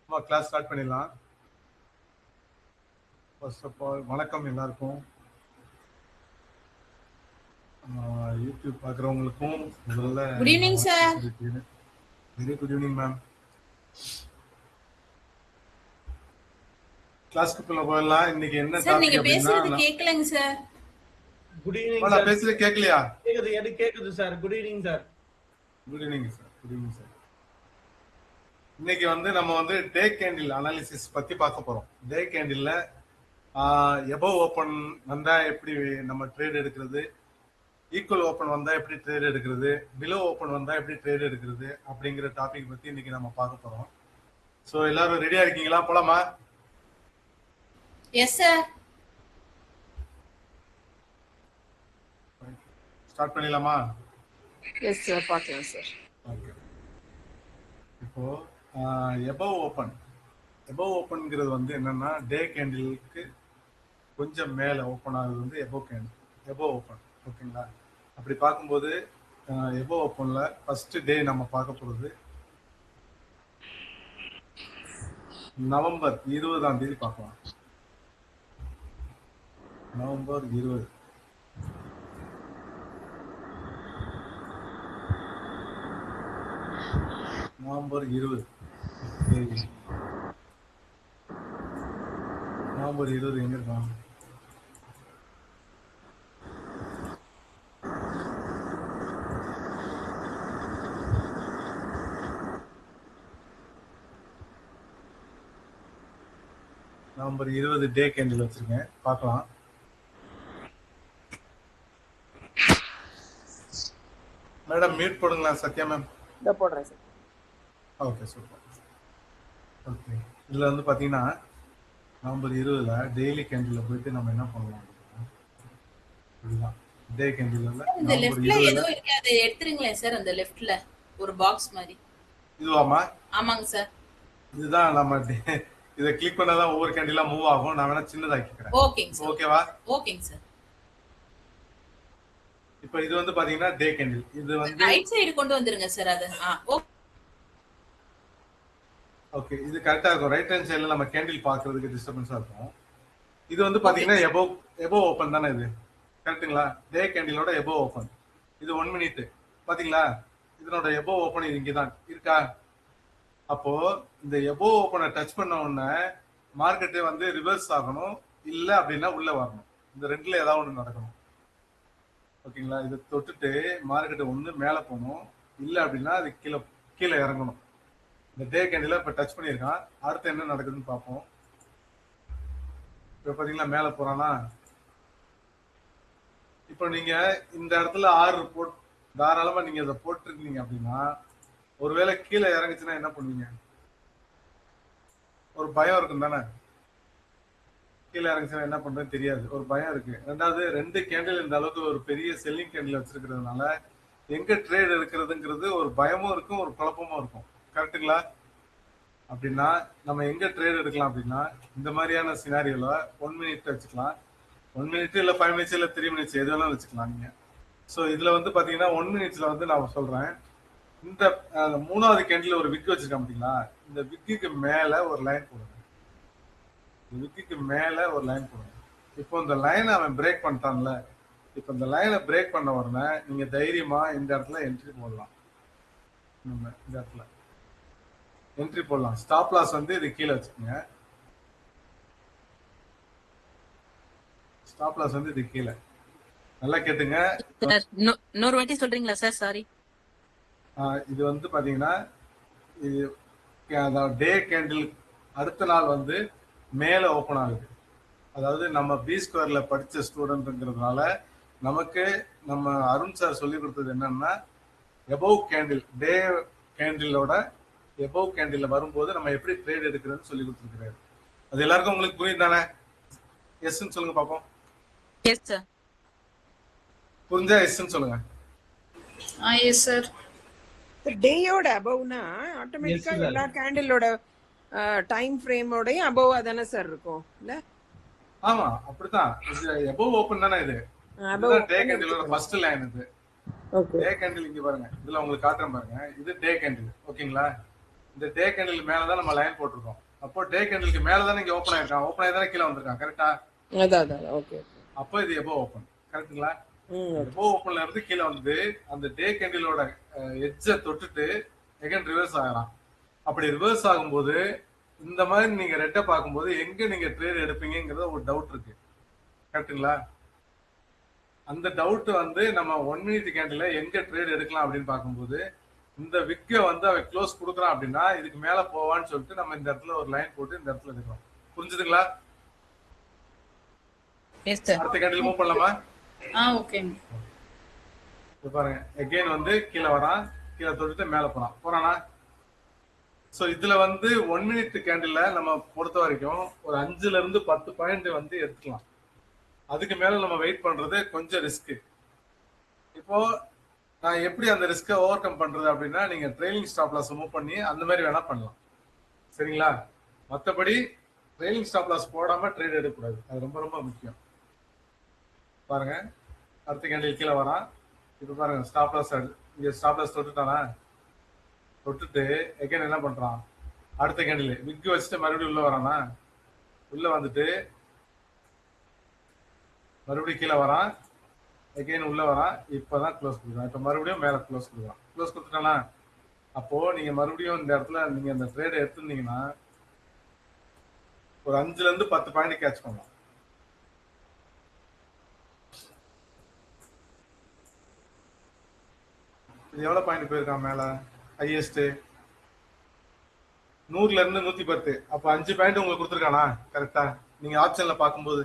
Class start பண்ணிடலாம். First of all வணக்கம் எல்லாருக்கும். யூடியூப் பார்க்குறவங்களுக்கும் முதல்ல good evening sir. Very good evening ma'am. கிளாஸ்க்குள்ள போயிடலாம். இன்னைக்கு என்ன சார் நீங்க டாபிக் பேசுறது அப்படின்னா கேட்கலங்க சார். குட் ஈவினிங் நான் சார். பேசுறது கேட்கலையா? கேக்குது, எனக்கு கேக்குது sir. Good evening sir. Good evening sir. Good evening sir. இன்னைக்கு நம்ம டே கேண்டில் அனாலிசிஸ் பத்தி பார்க்க போறோம். டே கேண்டில்ல எபோவ் ஓப்பன் வந்தா எப்படி நம்ம ட்ரேட் எடுக்கிறது, ஈக்குவல் ஓப்பன் வந்தா எப்படி ட்ரேட் எடுக்கிறது, பிலோ ஓப்பன் வந்தா எப்படி ட்ரேட் எடுக்கிறது அப்படிங்கிற டாபிக் பத்தி இன்னைக்கு நம்ம பார்க்க போறோம். ஸோ எல்லாரும் ரெடியா இருக்கீங்களா? போலாமா? Yes sir. ஸ்டார்ட் பண்ணிடலாமா? எஸ் சார், பார்க்கலாம் சார். ஓகே. இப்போ எபோவ் ஓப்பன்ங்கிறது என்னன்னா டே கேண்டிலுக்கு கொஞ்சம் மேலே ஓப்பன் ஆகுது எபோவ் ஓப்பன். ஓகேங்களா? அப்படி பார்க்கும்போது எபோவ் ஓப்பன்ல ஃபர்ஸ்ட் டே நம்ம பார்க்க போகிறது நவம்பர் 20ஆம் தேதி பார்க்கலாம். நவம்பர் 20. நவம்பர் 20 எங்க இருக்கான்? நவம்பர் 20 டே கேண்டில் வச்சிருக்கேன், பார்க்கலாம். மேடம் மியூட் போடுங்களா? சத்யா மேம் போடுறேன் சார். Okay, super. ஓகே, இதில் பார்த்தீங்கன்னா நவம்பர் 20ல் டெய்லி கேண்டில் போயிட்டு நம்ம என்ன பண்ணலாம் அப்படின்னா டே கேண்டில் இந்த லெஃப்ட்ல ஏதோ இருக்கு, அதை எடுத்துருங்களேன் சார். அந்த லெஃப்ட்ல ஒரு பாக்ஸ் மாதிரி. இதுவாமா? ஆமாங்க சார். இதுதான் நம்ம இதை கிளிக் பண்ணாதான் ஒவ்வொரு கேண்டிலா மூவ் ஆகும். நான் வேணா சின்னதாக்கிக்கிறேன். ஓகேங்க சார். ஓகேவா? ஓகேங்க சார். இப்போ இது பாத்தீங்கன்னா டே கேண்டில். இது ரைட் சைடு கொண்டு வந்துருங்க சார். அது ஓகே, இது கரெக்டா இருக்கும். ரைட் ஹேண்ட் சைடுல நம்ம கேண்டில் பாக்குறதுக்கு டிஸ்டர்பன்ஸா இருக்கும். இது பாத்தீங்கன்னா எபோவ் ஓப்பன் தானே? இது கரெக்ட்டுங்களா? டே கேண்டிலோட எபோவ் ஓப்பன். இது 1 மினிட் பாத்தீங்களா? இதனோட எபோவ் ஓப்பன் இது இங்கதான் இருக்கா? அப்போ இந்த எபோவ் ஓப்பனை டச் பண்ண உடனே மார்க்கெட்டு ரிவர்ஸ் ஆகணும், இல்ல அப்படின்னா உள்ள வரணும். இந்த ரெண்டுல ஏதாவது ஒண்ணு நடக்கணும். ஓகேங்களா? இதை தொட்டுட்டு மார்க்கெட் ஒண்ணு மேல போகணும், இல்ல அப்படின்னா அது கீழே இறங்கணும். இந்த டே கேண்டில இப்ப டச் பண்ணியிருக்கான். அடுத்து என்ன நடக்குதுன்னு பார்ப்போம். இப்ப பாத்தீங்களா மேல போறானா? இப்போ நீங்க இந்த இடத்துல ஆர்டர் போட்டு தாராளமா நீங்க இதை போட்டிருக்கீங்க அப்படின்னா, ஒருவேளை கீழே இறங்குச்சுன்னா என்ன பண்ணுவீங்க? ஒரு பயம் இருக்கும் தானே? கீழே இறங்குச்சுன்னா என்ன பண்றதுன்னு தெரியாது, ஒரு பயம் இருக்கு. ரெண்டாவது 2 கேண்டில் இந்த அளவுக்கு ஒரு பெரிய செல்லிங் கேண்டில் வச்சிருக்கிறதுனால எங்க ட்ரேட் எடுக்கிறதுங்கிறது ஒரு பயமும் இருக்கும், ஒரு குழப்பமும் இருக்கும். கரெக்டுங்களா? அப்படின்னா நம்ம எங்க ட்ரேட் எடுக்கலாம் அப்படின்னா, இந்த மாதிரியான சினாரியோல 1 மினிட் வச்சுக்கலாம். 1 மினிட் இல்ல 5 மினிட்ஸ் இல்ல 3 மினிட்ஸ் எது வேணாலும் வச்சுக்கலாம் நீங்க. ஸோ இதுல பாத்தீங்கன்னா 1 மினிட்ஸ்ல நான் சொல்றேன், இந்த 3வது கேண்டில் ஒரு விக் வச்சிருக்கேன் பாத்தீங்களா? இந்த விக்கு மேல ஒரு லைன் போடுங்க. விக்கு மேல ஒரு லைன் போடுங்க. இப்போ இந்த லைனை அவன் பிரேக் பண்ணிட்டான்ல, இப்போ இந்த லைனை பிரேக் பண்ண உடனே நீங்க தைரியமா இந்த இடத்துல என்ட்ரி போடலாம். நம்ம இந்த இடத்துல என்ட்ரி போடலாம். ஸ்டாப் லாஸ் இது கீழே வச்சுக்கோங்க. ஸ்டாப் லாஸ் இது கீழே. நல்லா கேட்டுங்க. இன்னொரு வாட்டி சொல்றீங்களா சார்? சாரி. இது பாத்தீங்கன்னா இது டே கேண்டில் அடுத்த நாள் மேல ஓபன் ஆகுது. அதாவது நம்ம பி ஸ்கொயர்ல படிச்ச ஸ்டூடெண்ட்ங்கிறதுனால நமக்கு நம்ம அருண் சார் சொல்லி கொடுத்தது என்னன்னா, எபோவ் கேண்டில் டே கேண்டிலோட எபோவ் கேண்டில் வரும்போது நம்ம எப்படி ட்ரேட் எடுக்கிறதுன்னு சொல்லி கொடுத்துருக்காரு. அது எல்லாருக்கும் உங்களுக்கு புரியுது தானே? எஸ்ன்னு சொல்லுங்க பாப்போம். Yes sir. புரிஞ்சா எஸ்ன்னு சொல்லுங்க. Yes sir. டேயோட அபவ்னா ஆட்டோமேட்டிக்கா எல்லா கேண்டிலோட டைம் ஃப்ரேமோட அபவ் தானே சார் இருக்கும் இல்ல? ஆமா, அப்படிதான். இது எபோவ் ஓபன் தானே? இது டே கேண்டிலோட ஃபர்ஸ்ட் லைன். இது டே கேண்டில் இங்க பாருங்க, இதுல உங்களுக்கு காட்டுறேன் பாருங்க. இது டே கேண்டில். ஓகேங்களா? இந்த டே கேண்டில் மேலதான் நம்ம லைன் போட்டிருக்கோம். அப்போ டே கேண்டிலுக்கு மேலதான் இங்க ஓப்பன் ஆயிருக்கான், ஓப்பன் ஆகி தானே கீழே வந்திருக்கான், கரெக்டா? அதான் ஓகே. அப்போ இது எபோ ஓப்பன், கரெக்டுங்களா? ம். எபோ ஓப்பன்ல இருந்து கீழே வந்து அந்த டே கேண்டிலோட எட்ஜை தொட்டுட்டு எகைன் ரிவர்ஸ் ஆகிறான். அப்படி ரிவர்ஸ் ஆகும்போது இந்த மாதிரி நீங்க ரெட்டை பார்க்கும்போது எங்க நீங்க ட்ரேட் எடுப்பீங்கிறத ஒரு டவுட் இருக்கு, கரெக்டுங்களா? அந்த டவுட் வந்து நம்ம 1 மினிட் கேண்டில் எங்க ட்ரேட் எடுக்கலாம் அப்படின்னு பார்க்கும்போது இந்த விக்கை வந்து அவன் க்ளோஸ் கொடுக்குறான் அப்படின்னா இதுக்கு மேல போவான்னு சொல்லிட்டு நம்ம இந்த இடத்துல ஒரு லைன் போட்டு இந்த இடத்துல எடுக்கிறோம். புரிஞ்சுதுங்களா? அடுத்த கேண்டில் மூவ் பண்ணலாமா? ஓகேங்க. இது பாருங்க, எகைன் வந்து கீழே வரான், கீழே தொட்டுட்டு மேல போறானா? சோ இதுல வந்து 1 மினிட் கேண்டில்ல நம்ம பொறுத்த வரைக்கும் ஒரு 5ல இருந்து 10 பாயிண்ட் வந்து எடுத்துக்கலாம். அதுக்கு மேல நம்ம வெயிட் பண்றது கொஞ்சம் ரிஸ்க். இப்போ நான் எப்படி அந்த ரிஸ்கை ஓவர் கம் பண்றது அப்படின்னா நீங்க ட்ரெயிலிங் ஸ்டாப் லாஸ் மூவ் பண்ணி அந்த மாதிரி வேணா பண்ணலாம், சரிங்களா? மற்றபடி ட்ரெயிலிங் ஸ்டாப் லாஸ் போடாம ட்ரேட் எடுக்கக்கூடாது, அது ரொம்ப ரொம்ப முக்கியம். பாருங்க, அடுத்த கேண்டில் கீழே வரான். இப்ப பாருங்க ஸ்டாப் லாஸ், இங்க ஸ்டாப் லாஸ் தொட்டுட்டானா? தொட்டுட்டு எகைன் என்ன பண்றான், அடுத்த கேண்டில் விக் வச்சுட்டு மறுபடியும் உள்ள வரானா? உள்ள வந்துட்டு மறுபடியும் கீழே வரான், எகைன் உள்ள வரான். இப்பதான் க்ளோஸ் கொடுக்குறான். இப்ப மறுபடியும் மேல க்ளோஸ் கொடுக்குறான். க்ளோஸ் கொடுத்துட்டானா? அப்போ நீங்க மறுபடியும் இந்த இடத்துல நீங்க அந்த ட்ரேட் எடுத்துருந்தீங்கன்னா ஒரு 5ல இருந்து 10 பாயிண்ட் கேட்ச் பண்ணலாம். இது எவ்வளவு பாயிண்ட் போயிருக்கான் மேல? ஹையஸ்ட் 100ல இருந்து 110. அப்ப 5 பாயிண்ட் உங்களுக்கு கொடுத்துருக்கானா? கரெக்டா? நீங்க ஆப்ஷன்ல பாக்கும்போது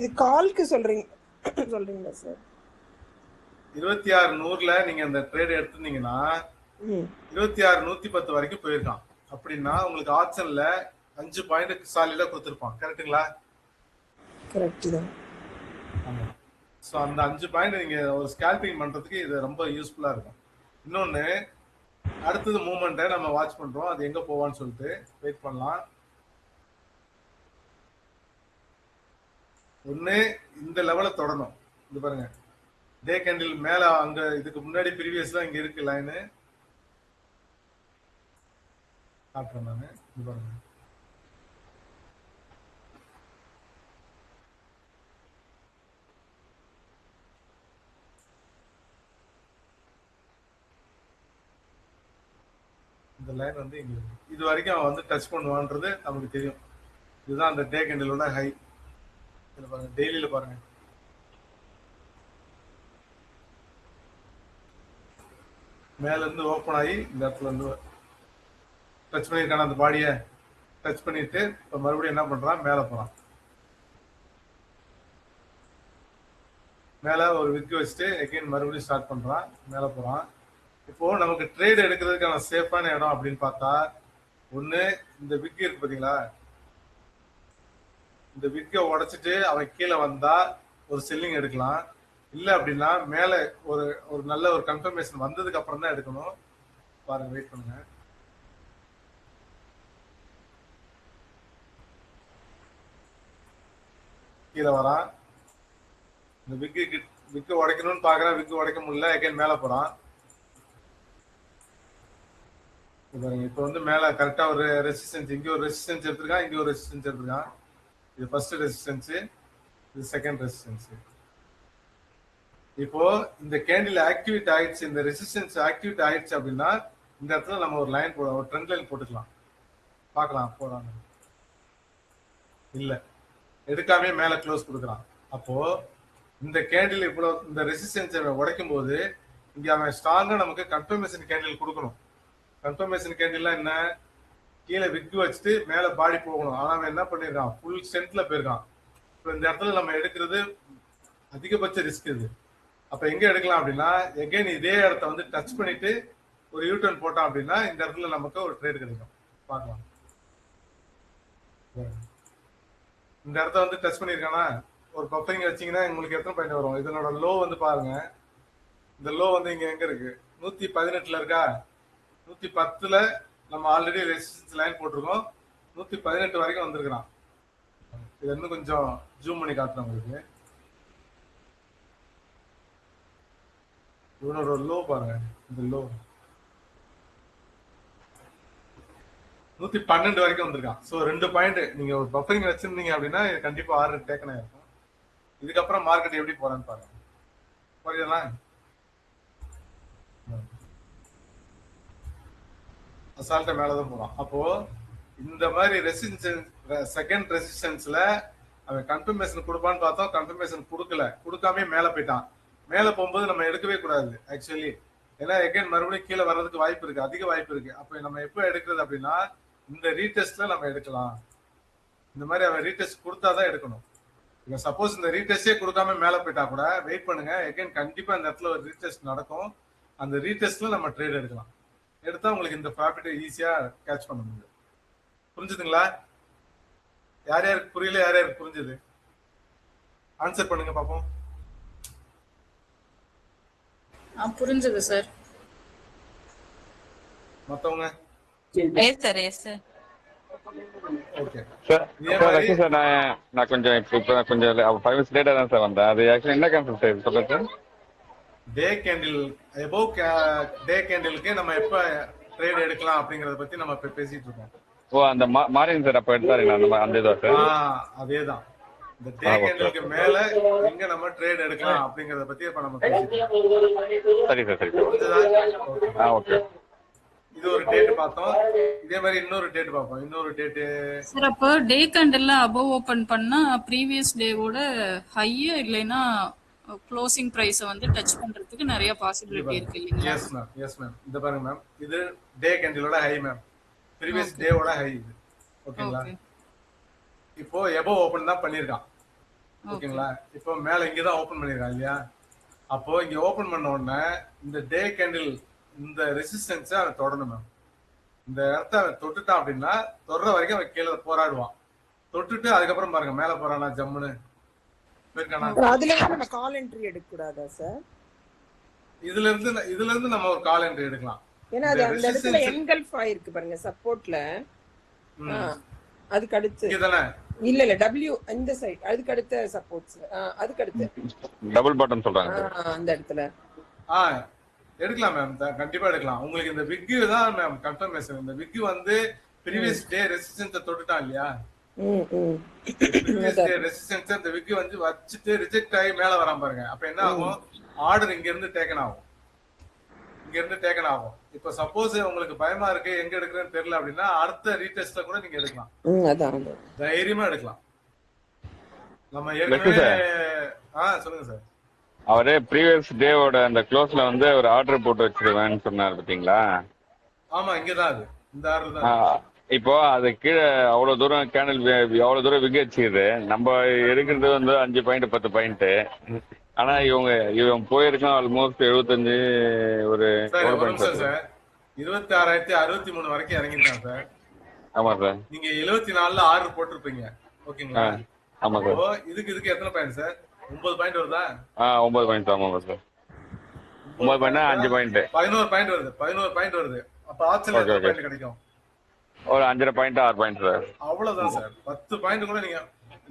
இது கால்க்கு சொல்றீங்களா சார்? 26,100ல நீங்க அந்த ட்ரேட் எடுத்திருந்தீங்கன்னா 26,110 வரைக்கும் போயிருக்கான். அப்படின்னா உங்களுக்கு ஆப்ஷன்ல 5 பாயிண்ட் சாலிடா கொடுத்துருப்பான், கரெக்டுங்களா? கரெக்ட் தான். ஆமா. சோ அந்த 5 பாயிண்ட் நீங்க ஒரு ஸ்கேல்பிங் பண்றதுக்கு இது ரொம்ப யூஸ்ஃபுல்லா இருக்கும். இன்னொன்னு, அடுத்தது மூவ்மெண்ட்டை நம்ம வாட்ச் பண்றோம், அது எங்க போவான்னு சொல்லிட்டு வெயிட் பண்ணலாம். ஒண்ணு இந்த லெவல தொடணும். இது பாருங்க, டே கேண்டில் மேல அங்க இதுக்கு முன்னாடி ப்ரீவியஸ்ல இங்க இருக்கு லைனு, காட்டுறேன் நானு. இது பாருங்க, இந்த லைன் வந்து இங்க இருக்கு. இது வரைக்கும் அவன் வந்து டச் பண்ணுவான்றது நமக்கு தெரியும். இதுதான் அந்த டே கேண்டிலோட ஹை. இதுல பாருங்க, டெய்லியில பாருங்க, மேல இருந்து ஓப்பன் ஆகி இந்த இடத்துல இருந்து டச் பண்ணிருக்கான அந்த பாடியை டச் பண்ணிட்டு இப்ப மறுபடியும் என்ன பண்றான், மேல போறான். மேல ஒரு விக் வச்சுட்டு எகைன் மறுபடியும் ஸ்டார்ட் பண்றான், மேல போறான். இப்போ நமக்கு ட்ரேட் எடுக்கிறதுக்கான சேஃபான இடம் அப்படின்னு பார்த்தா ஒண்ணு இந்த விக் இருக்கு பாத்தீங்களா, இந்த விக்கை உடைச்சிட்டு அவன் கீழே வந்தா ஒரு செல்லிங் எடுக்கலாம். இல்ல அப்படின்னா மேல ஒரு ஒரு நல்ல ஒரு கன்ஃபர்மேஷன் வந்ததுக்கு அப்புறம் தான் எடுக்கணும். பாருங்க, வெயிட் பண்ணுங்க. கீழே வரான், இந்த விக்கு உடைக்கணும்னு பாக்குறான், விக்கு உடைக்க முடியல, எகைன் மேல போறான். இப்ப வந்து மேல கரெக்டா ஒரு ரெசிஸ்டன்ஸ், இங்க ஒரு ரெசிஸ்டன்ஸ் எடுத்திருக்கான், இங்க ஒரு ரெசிஸ்டன்ஸ் எடுத்திருக்கான். இது ஃபர்ஸ்ட் ரெசிஸ்டன்ஸ், இது செகண்ட் ரெசிஸ்டன்ஸ். இப்போ இந்த கேண்டில் ஆக்டிவேட் ஆயிடுச்சு, இந்த ரெசிஸ்டன்ஸ் ஆக்டிவேட் ஆயிடுச்சு அப்படின்னா இந்த இடத்துல நம்ம ஒரு லைன் போட, ஒரு ட்ரெண்ட் லைன் போட்டுக்கலாம். பார்க்கலாம் போறாங்க, இல்ல எடுக்காமே மேல க்ளோஸ் கொடுக்குறான். அப்போ இந்த கேண்டில் இவ்வளவு இந்த ரெசிஸ்டன்ஸ் உடைக்கும் போது இங்க அவன் ஸ்ட்ராங்கா நமக்கு கன்ஃபர்மேஷன் கேண்டில் கொடுக்கணும். கன்ஃபர்மேஷன் கேண்டில் என்ன, கீழே விக்கு வச்சுட்டு மேல பாடி போகணும். ஆனா அவன் என்ன பண்ணிருக்கான், ஃபுல் ஸ்ட்ரென்த்ல போயிருக்கான். இப்போ இந்த இடத்துல நம்ம எடுக்கிறது அதிகபட்ச ரிஸ்க் இது. அப்ப எங்க எடுக்கலாம் அப்படின்னா எகைன் இதே இடத்த வந்து டச் பண்ணிட்டு ஒரு யூட்டர்ன் போட்டான் அப்படின்னா இந்த இடத்துல நமக்கு ஒரு ட்ரேட் கிடைக்கும். பார்க்கலாம், இந்த இடத்த வந்து டச் பண்ணிருக்கானா, ஒரு பஃபரிங் வச்சீங்கன்னா உங்களுக்கு எத்தனை பாயிண்ட் வரும்? இதனோட லோ வந்து பாருங்க, இந்த லோ வந்து இங்க எங்க இருக்கு, 118ல இருக்கா. 110ல நம்ம ஆல்ரெடி ரெசிஸ்டன்ஸ் லைன் போட்டிருக்கோம், 118 வரைக்கும் வந்திருக்கிறான். இது இன்னும் கொஞ்சம் ஜூம் பண்ணி காட்டுறேன் உங்களுக்கு. இவனோட லோ பாருங்க, இந்த லோ 112 வரைக்கும் வந்திருக்கான். சோ 2 பாயிண்ட் நீங்க ஒரு பஃபரிங் வச்சிருந்தீங்க அப்படின்னா இது கண்டிப்பா 6 டேக்கன் ஆயிருக்கும். இதுக்கப்புறம் மார்க்கெட் எப்படி போறான்னு பாருங்க. புரியுதா? அசால்ட்டா மேலதான் போறான். அப்போ இந்த மாதிரி ரெசிஸ்டன்ஸ் செகண்ட் ரெசிஸ்டன்ஸ்ல அவன் கன்ஃபர்மேஷன் கொடுப்பான்னு பார்த்தோம், கன்ஃபர்மேஷன் கொடுக்கல, கொடுக்காம மேல போயிட்டான். மேல போகும்போது நம்ம எடுக்கவே கூடாது ஆக்சுவலி. ஏன்னா எகைன் மறுபடியும் கீழே வர்றதுக்கு வாய்ப்பு இருக்கு, அதிக வாய்ப்பு இருக்கு. அப்ப நம்ம எப்போ எடுக்கிறது அப்படின்னா இந்த ரீடெஸ்ட்ல நம்ம எடுக்கலாம். இந்த மாதிரி அவன் ரீடெஸ்ட் கொடுத்தாதான் எடுக்கணும். இப்போ சப்போஸ் இந்த ரீடெஸ்டே கொடுக்காம மேல போயிட்டா கூட வெயிட் பண்ணுங்க, எகைன் கண்டிப்பா இந்த இடத்துல ஒரு ரீடெஸ்ட் நடக்கும். அந்த ரீடெஸ்ட்ல நம்ம ட்ரேட் எடுக்கலாம். எடுத்தா உங்களுக்கு இந்த ப்ராஃபிட்டை ஈஸியா கேட்ச் பண்ண முடியும். புரிஞ்சுதுங்களா? யார் யாருக்கு புரியல, யார் யாருக்கு புரிஞ்சுது ஆன்சர் பண்ணுங்க பாப்போம். புரிஞ்சது சார். மத்தவங்க yes sir, yes sir. Okay sir Rashid sir, நான் கொஞ்சம் இப்போ கொஞ்சம் 5 minutes லேட்டா தான் சார் வந்தேன். அது ஆக்சுவலி என்ன கான்செப்ட் சார் சொல்லுங்க சார். டே கேண்டில் எபோவ் டே கேண்டிலுக்கு நம்ம எப்ப ட்ரேட் எடுக்கலாம் அப்படிங்கறத பத்தி நம்ம இப்ப பேசிட்டு இருக்கோம். ஓ அந்த மார்னிங் சார் அப்போ எடுத்தாருங்களா அந்த இதுவா சார்? அதேதான். இந்த டே கேண்டிலுக்கு மேல எங்க நம்ம ட்ரேட் எடுக்கலாம் அப்படிங்கறத பத்தி இப்ப நம்ம பேசிட்டு இருக்கோம். சரி சார், சரி. ஓகே. இது ஒரு டேட் பார்த்தோம். இதே மாதிரி இன்னொரு டேட் பார்ப்போம். இன்னொரு டேட் சார், அப்ப டே கேண்டில்ல அபவ் ஓபன் பண்ணா ப்ரீவியஸ் டேவோட ஹையா இல்லைன்னா க்ளோசிங் பிரைஸ் வந்து டச் பண்றதுக்கு நிறைய பாசிபிலிட்டி இருக்கு இல்லீங்களா? Yes ma'am, yes ma'am. இந்த பாருங்க மேம், இது டே கேண்டிலோட ஹை மேம், ப்ரீவியஸ் டேவோட ஹை இது. ஓகேங்களா? இப்போ எபோவ் ஓபன் தான் பண்ணிருக்கான். ஓகேங்களா? இப்போ மேல இங்க தான் ஓபன் பண்ணிருக்கான் இல்லையா? அப்போ இங்க ஓபன் பண்ண உடனே இந்த டே கேண்டில் இந்த ரெசிஸ்டன்ஸை அவன் தொடணும் மேம். இந்த இடத்த அவன் தொட்டுட்டான் அப்படின்னா தொடர வரைக்கும் அவன் கீழே போராடுவான். தொட்டுட்டு அதுக்கப்புறம் பாருங்க மேல போறானா ஜம்முன்னு போயிருக்கானா. அதுல நம்ம கால் என்ட்ரி எடுக்க கூடாதா சார்? இதுல இருந்து நம்ம ஒரு கால் என்ட்ரி எடுக்கலாம். ஏன்னா அது அந்த இடத்துல என்கல்ஃப் ஆயிருக்கு பாருங்க சப்போர்ட்ல. அதுக்கு அடுத்து இதுதானே? இல்ல W இந்த சைடு அதுக்கு அடுத்த சப்போர்ட்ஸ் அதுக்கு அடுத்து டபுள் பாட்டம் சொல்றாங்க அந்த இடத்துல. எடுக்கலாம் மேம், கண்டிப்பா எடுக்கலாம். உங்களுக்கு இந்த விக் தான் மேம் கன்ஃபர்மேஷன். இந்த விக் வந்து ப்ரீவியஸ் டே ரெசிஸ்டன்ஸை தொட்டுட்டான் இல்லையா? ப்ரீவியஸ் டே ரெசிஸ்டன்ஸ் இந்த விக் வந்து வச்சுட்டு ரிஜெக்ட் ஆகி மேல வராம பாருங்க. அப்ப என்ன ஆகும்? ஆர்டர் இங்க இருந்து டேக்கன் ஆகும், இங்க இருந்து டேக்கன் ஆகும். இப்ப சப்போஸ் உங்களுக்கு பயமா இருக்கு எங்க எடுக்கிறேன்னு தெரியல அப்படின்னா அடுத்த ரீடெஸ்ட்ல கூட நீங்க எடுக்கலாம், தைரியமா எடுக்கலாம். நம்ம ஏற்கனவே சொல்லுங்க சார். அவரே ப்ரீவியஸ் டேவோட அந்த க்ளோஸ்ல வந்து ஒரு ஆர்டர் போட்டு வச்சிருவேன்னு சொன்னார் பாத்தீங்களா? ஆமா, இங்கதான் அது இந்த ஆர்டர் தான். இப்போ அது கீழே அவ்வளவு தூரம் கேண்டில் அவ்வளவு தூரம் விக வச்சுக்குது. நம்ம எடுக்கிறது வந்து 5 பாயிண்ட் 10 பாயிண்ட். ஆனா இவன் போயிருக்கான் ஆல்மோஸ்ட் 75 ஒரு சார் 26,063 வரைக்கும் இறங்கிருக்கான் சார். ஆமா சார். நீங்க 74ல ஆர்டர் போட்டிருப்பீங்க. ஓகேங்களா? ஆமா சார். இதுக்கு எத்தனை பாயிண்ட் சார்? 9 பாயிண்ட் வருதா? 9 பாயிண்ட். ஆமா சார். 9 பாயிண்ட் 5 பாயிண்ட் 11 பாயிண்ட் வருது. 11 பாயிண்ட் வருது. அப்ப ஆப்ஷன்ல எத்தனை பாயிண்ட் கிடைக்கும்? ஒரு 5 பாயிண்ட் 6 பாயிண்ட் சார். அவ்வளவுதான் சார். 10 பாயிண்ட் கூட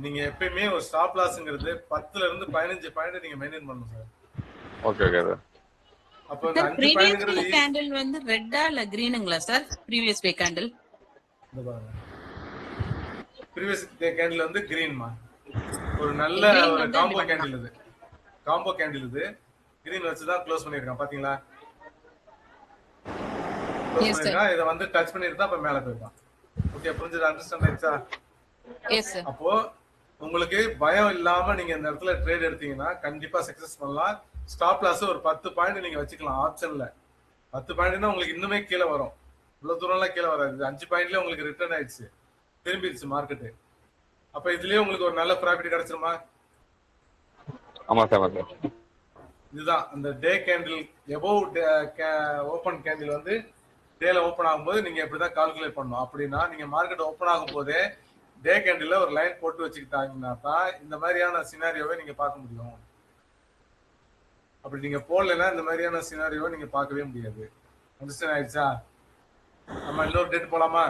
நீங்க எப்பயுமே ஒரு ஸ்டாப் லாஸ்ங்கிறது 10ல இருந்து 15 பாயிண்ட் நீங்க மெயின்டைன் பண்ணணும் சார். Okay sir. அப்ப இந்த 5 பாயிண்ட்ங்கிறது கேண்டில் வந்து ரெட்டா இல்ல கிரீனுங்களா சார்? ப்ரீவியஸ் டே கேண்டில் இந்த பாருங்க, ப்ரீவியஸ் டே கேண்டில் வந்து கிரீன்மா. ஒரு நல்ல ஒரு காம்போ கேண்டில் இது. காம்போ கேண்டில் இது. கிரீன் வச்சு தான் க்ளோஸ் பண்ணிருக்கான் பாத்தீங்களா? க்ளோஸ் பண்ணிருக்கான். இத வந்து டச் பண்ணிருந்தா அப்ப மேல போய்டும். ஓகே, புரிஞ்சது? அண்டர்ஸ்டாண்ட் ஆயிடுச்சா? Yes sir. அப்போ உங்களுக்கு பயம் இல்லாம நீங்க இந்த இடத்துல ட்ரேட் எடுத்தீங்கன்னா கண்டிப்பா சக்சஸ் பண்ணலாம். ஸ்டாப் லாஸ் ஒரு 10 பாயிண்ட் நீங்க வச்சுக்கலாம் ஆப்ஷன்ல. 10 பாயிண்ட்னா உங்களுக்கு இன்னுமே கீழே வரும். இவ்வளவு தூரம்லாம் கீழே வராது. 5 பாயிண்ட்ல உங்களுக்கு ரிட்டர்ன் ஆயிடுச்சு, திரும்பிடுச்சு மார்க்கெட். அப்ப இதுலயே உங்களுக்கு ஒரு நல்ல ப்ராஃபிட் கிடைச்சிருமா? ஆமா சார். இதுதான் அந்த டே கேண்டில் எபோவ் ஓபன் கேண்டில் வந்து டேல ஓபன் ஆகும்போது நீங்க இப்படிதான் கால்குலேட் பண்ணணும். அப்படின்னா நீங்க மார்க்கெட் ஓபன் ஆகும் போதே டே கேண்டில் ஒரு லைன் போட்டு வச்சுக்கிட்டாங்கன்னா தான் இந்த மாதிரியான சினாரியோவை நீங்க பார்க்க முடியும். அப்படி நீங்க போடலைன்னா இந்த மாதிரியான சினாரியோவை நீங்க பார்க்கவே முடியாது. அண்டர்ஸ்டாண்ட் ஆயிடுச்சா? நம்ம இன்னொரு டேட் போலாமா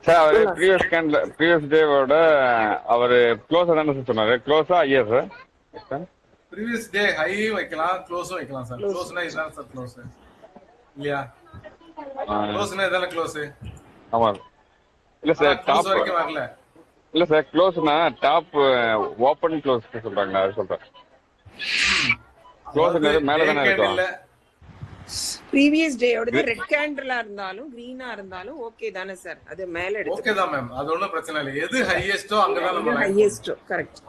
சார்? அவரு ப்ரீவியஸ் டேவோட அவரு க்ளோஸா தானே சார் சொன்னாரு? க்ளோஸா ஐயா சார்? ப்ரீவியஸ் டே ஹை வைக்கலாம், க்ளோஸும் வைக்கலாம் சார். க்ளோஸ்னா இதுதான் சார் க்ளோஸ் இல்லையா? க்ளோஸ்னா இதான க்ளோஸ். ஆமா. இல்ல ஆனா சார் க்ளோஸ் டாப் வரைக்கும் வரல. இல்ல சார் க்ளோஸ்னா டாப் ஓப்பன் க்ளோஸ் சொல்றாங்க, அது சொல்றேன். க்ளோஸ் அதாவது மேல டே தானே இருக்கும். கேண்டில்ல ப்ரீவியஸ் டேயோட ரெட் கேண்டிலா இருந்தாலும் கிரீனா இருந்தாலும் ஓகே தானே சார்? அது மேல ஓகே எடுத்துக்கலாம். தான் மேம், அது ஒன்றும் பிரச்சனை இல்லை. எது ஹையஸ்டோ அங்கதான் நம்ம லைன் போடணும். Highest correct.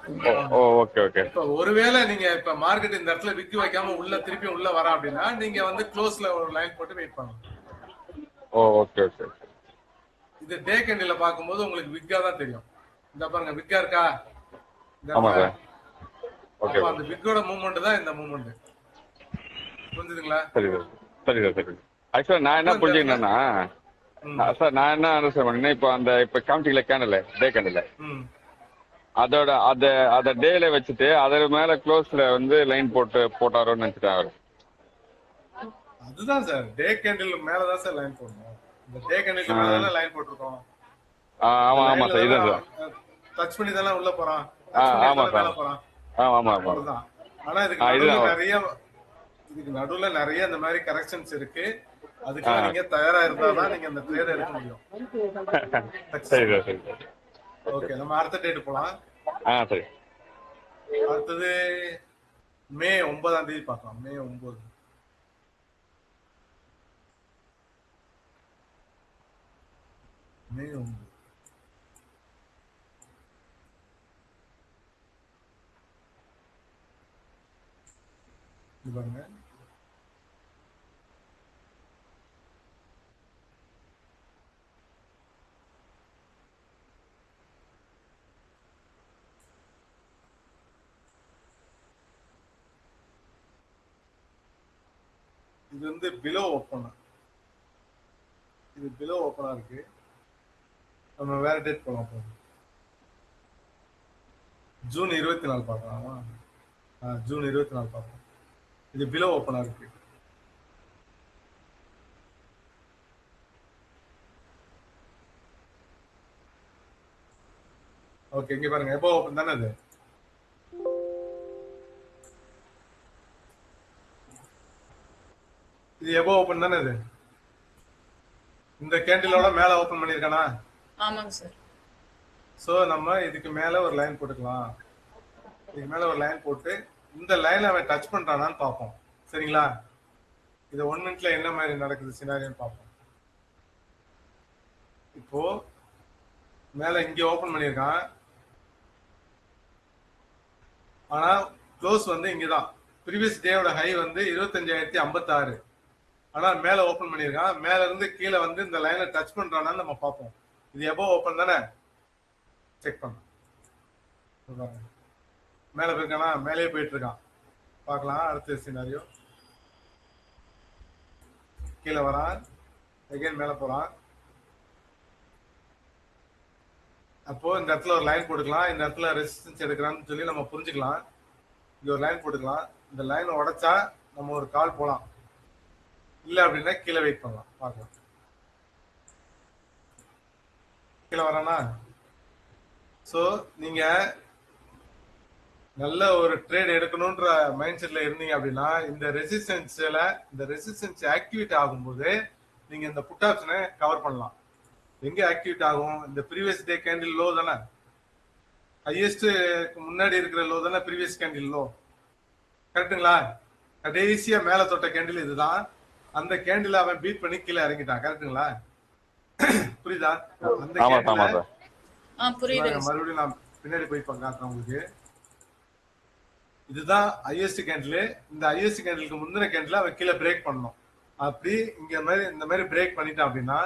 Oh okay okay. இப்ப ஒருவேளை நீங்க இப்ப மார்க்கெட் இந்த இடத்துல விக்கு வைக்காம உள்ள திருப்பி உள்ள வர அப்படின்னா நீங்க வந்து க்ளோஸ்ல ஒரு லைன் போட்டு வெயிட் பண்ணணும். ஓ ஓகே ஓகே. இது டே கேண்டில்ல பார்க்கும்போது உங்களுக்கு விக்கா தான் தெரியும். இந்த பாருங்க விக்கா இருக்கா இந்த ஆமா இடத்துல. சார். ஓகே அப்ப அந்த விக்கோட மூவ்மெண்ட் தான் இந்த மூவ்மெண்ட். புரிஞ்சுதுங்களா? சரி சார் சரி சார் சரி. ஆக்சுவலா நான் என்ன புரிஞ்சுக்கிட்டேன்னா சார், நான் என்ன அண்டர்ஸ்டாண்ட் பண்ணேன், இப்போ காமிச்சிக்கல கேண்டல் டே கேண்டல் அதோட அத டேல வச்சுட்டு அதன் மேல க்ளோஸ்ல வந்து லைன் போட்டாரோன்னு நினைச்சிட்டேன் அவரு. அதுதான் சார், டே கேண்டில் மேலதான் சார் லைன் போடணும். இந்த டே கேண்டில் மேலதானே லைன் போட்டிருக்கோம். ஆமா ஆமா சார், இதுதான் சார். டச் பண்ணி தானே உள்ள போறான். ஆமா சார். போறான். ஆமா ஆமா. அதுதான். ஆனா இதுக்கு நடுவுல நிறைய இந்த மாதிரி கரெக்ஷன்ஸ் இருக்கு. அதுக்கு நீங்க தயாரா இருந்தாதான் நீங்க அந்த ட்ரேட் எடுக்க முடியும். சரி சார் சரி சார். ஓகே, நம்ம அடுத்த டேட் போலாம். சரி. அடுத்தது மே 9ஆம் தேதி பார்க்கலாம். மே 9. மே 9. இது பாருங்க, இது வந்து பிலோ ஓப்பன். இது பிலோ ஓப்பனா இருக்கு. நம்ம வேற டேட் போலாம். ஜூன் 24 பார்க்கலாமா? ஜூன் 24 பார்க்கலாம். இது பிலோ ஓப்பனா இருக்கு. ஓகே, இங்க பாருங்க, எபோ ஓப்பன் தானே அது. இது எபோ ஓப்பன் தானே இது. இந்த கேண்டிலோட மேல ஓப்பன் பண்ணிருக்கானா? ஆமாங்க சார். சோ நம்ம இதுக்கு மேல ஒரு லைன் போட்டுக்கலாம். இதுக்கு மேல ஒரு லைன் போட்டு இந்த லைன் அவன் டச் பண்றானான்னு பார்ப்போம். சரிங்களா? இது 1 மினிட்ல என்ன மாதிரி நடக்குது சினாரியோன்னு பார்ப்போம். இப்போ மேல இங்க ஓபன் பண்ணிருக்கான். ஆனா க்ளோஸ் வந்து இங்கதான். ப்ரீவியஸ் டேவோட ஹை வந்து 25,056. ஆனா மேல ஓபன் பண்ணிருக்கான். மேல இருந்து கீழே வந்து இந்த லைனை டச் பண்றானான்னு நம்ம பார்ப்போம். இது எபோ ஓபன் தானே, செக் பண்ண. மேல போயிருக்கானா? மேலே போயிட்டு இருக்கான். பார்க்கலாம் அடுத்த சினாரியோ. கீழே வரான், அகைன் மேல போறான். அப்போ இந்த இடத்துல ஒரு லைன் போட்டுக்கலாம். இந்த இடத்துல ரெசிஸ்டன்ஸ் எடுக்கிறான்னு சொல்லி நம்ம புரிஞ்சுக்கலாம். இங்க ஒரு லைன் போட்டுக்கலாம். இந்த லைனை உடைச்சா நம்ம ஒரு கால் போலாம். இல்ல அப்படின்னா கீழே வெயிட் பண்ணலாம். பார்க்கலாம். கீழே வரானா? சோ நீங்க நல்ல ஒரு ட்ரேட் எடுக்கணும்ன்ற மைண்ட் செட்ல இருந்தீங்க அப்படின்னா இந்த ரெசிஸ்டன்ஸ் ஆக்டிவேட் ஆகும்போது நீங்க இந்த புட் ஆப்ஷனை கவர் பண்ணலாம். எங்க ஆக்டிவேட் ஆகும்? இந்த ப்ரீவியஸ் டே கேண்டில் லோ தானே, ஹையஸ்ட் முன்னாடி இருக்கிற லோ தானே ப்ரீவியஸ் கேண்டில் லோ. கரெக்டுங்களா? கடைசியா மேல தொட்ட கேண்டில் இதுதான். அந்த கேண்டில் அவன் பீட் பண்ணி கீழே இறங்கிட்டான். கரெக்டுங்களா? புரியுதா? அந்த கேண்டில் மறுபடியும் நான் பின்னாடி போய் காட்டுறேன் உங்களுக்கு. இதுதான் ஹையஸ்ட் கேண்டில். இந்த ஹையஸ்ட் கேண்டிலுக்கு முந்தின கேண்டில் அவன் கீழே பிரேக் பண்ணணும். அப்படி இந்த மாதிரி பிரேக் பண்ணிட்டான் அப்படின்னா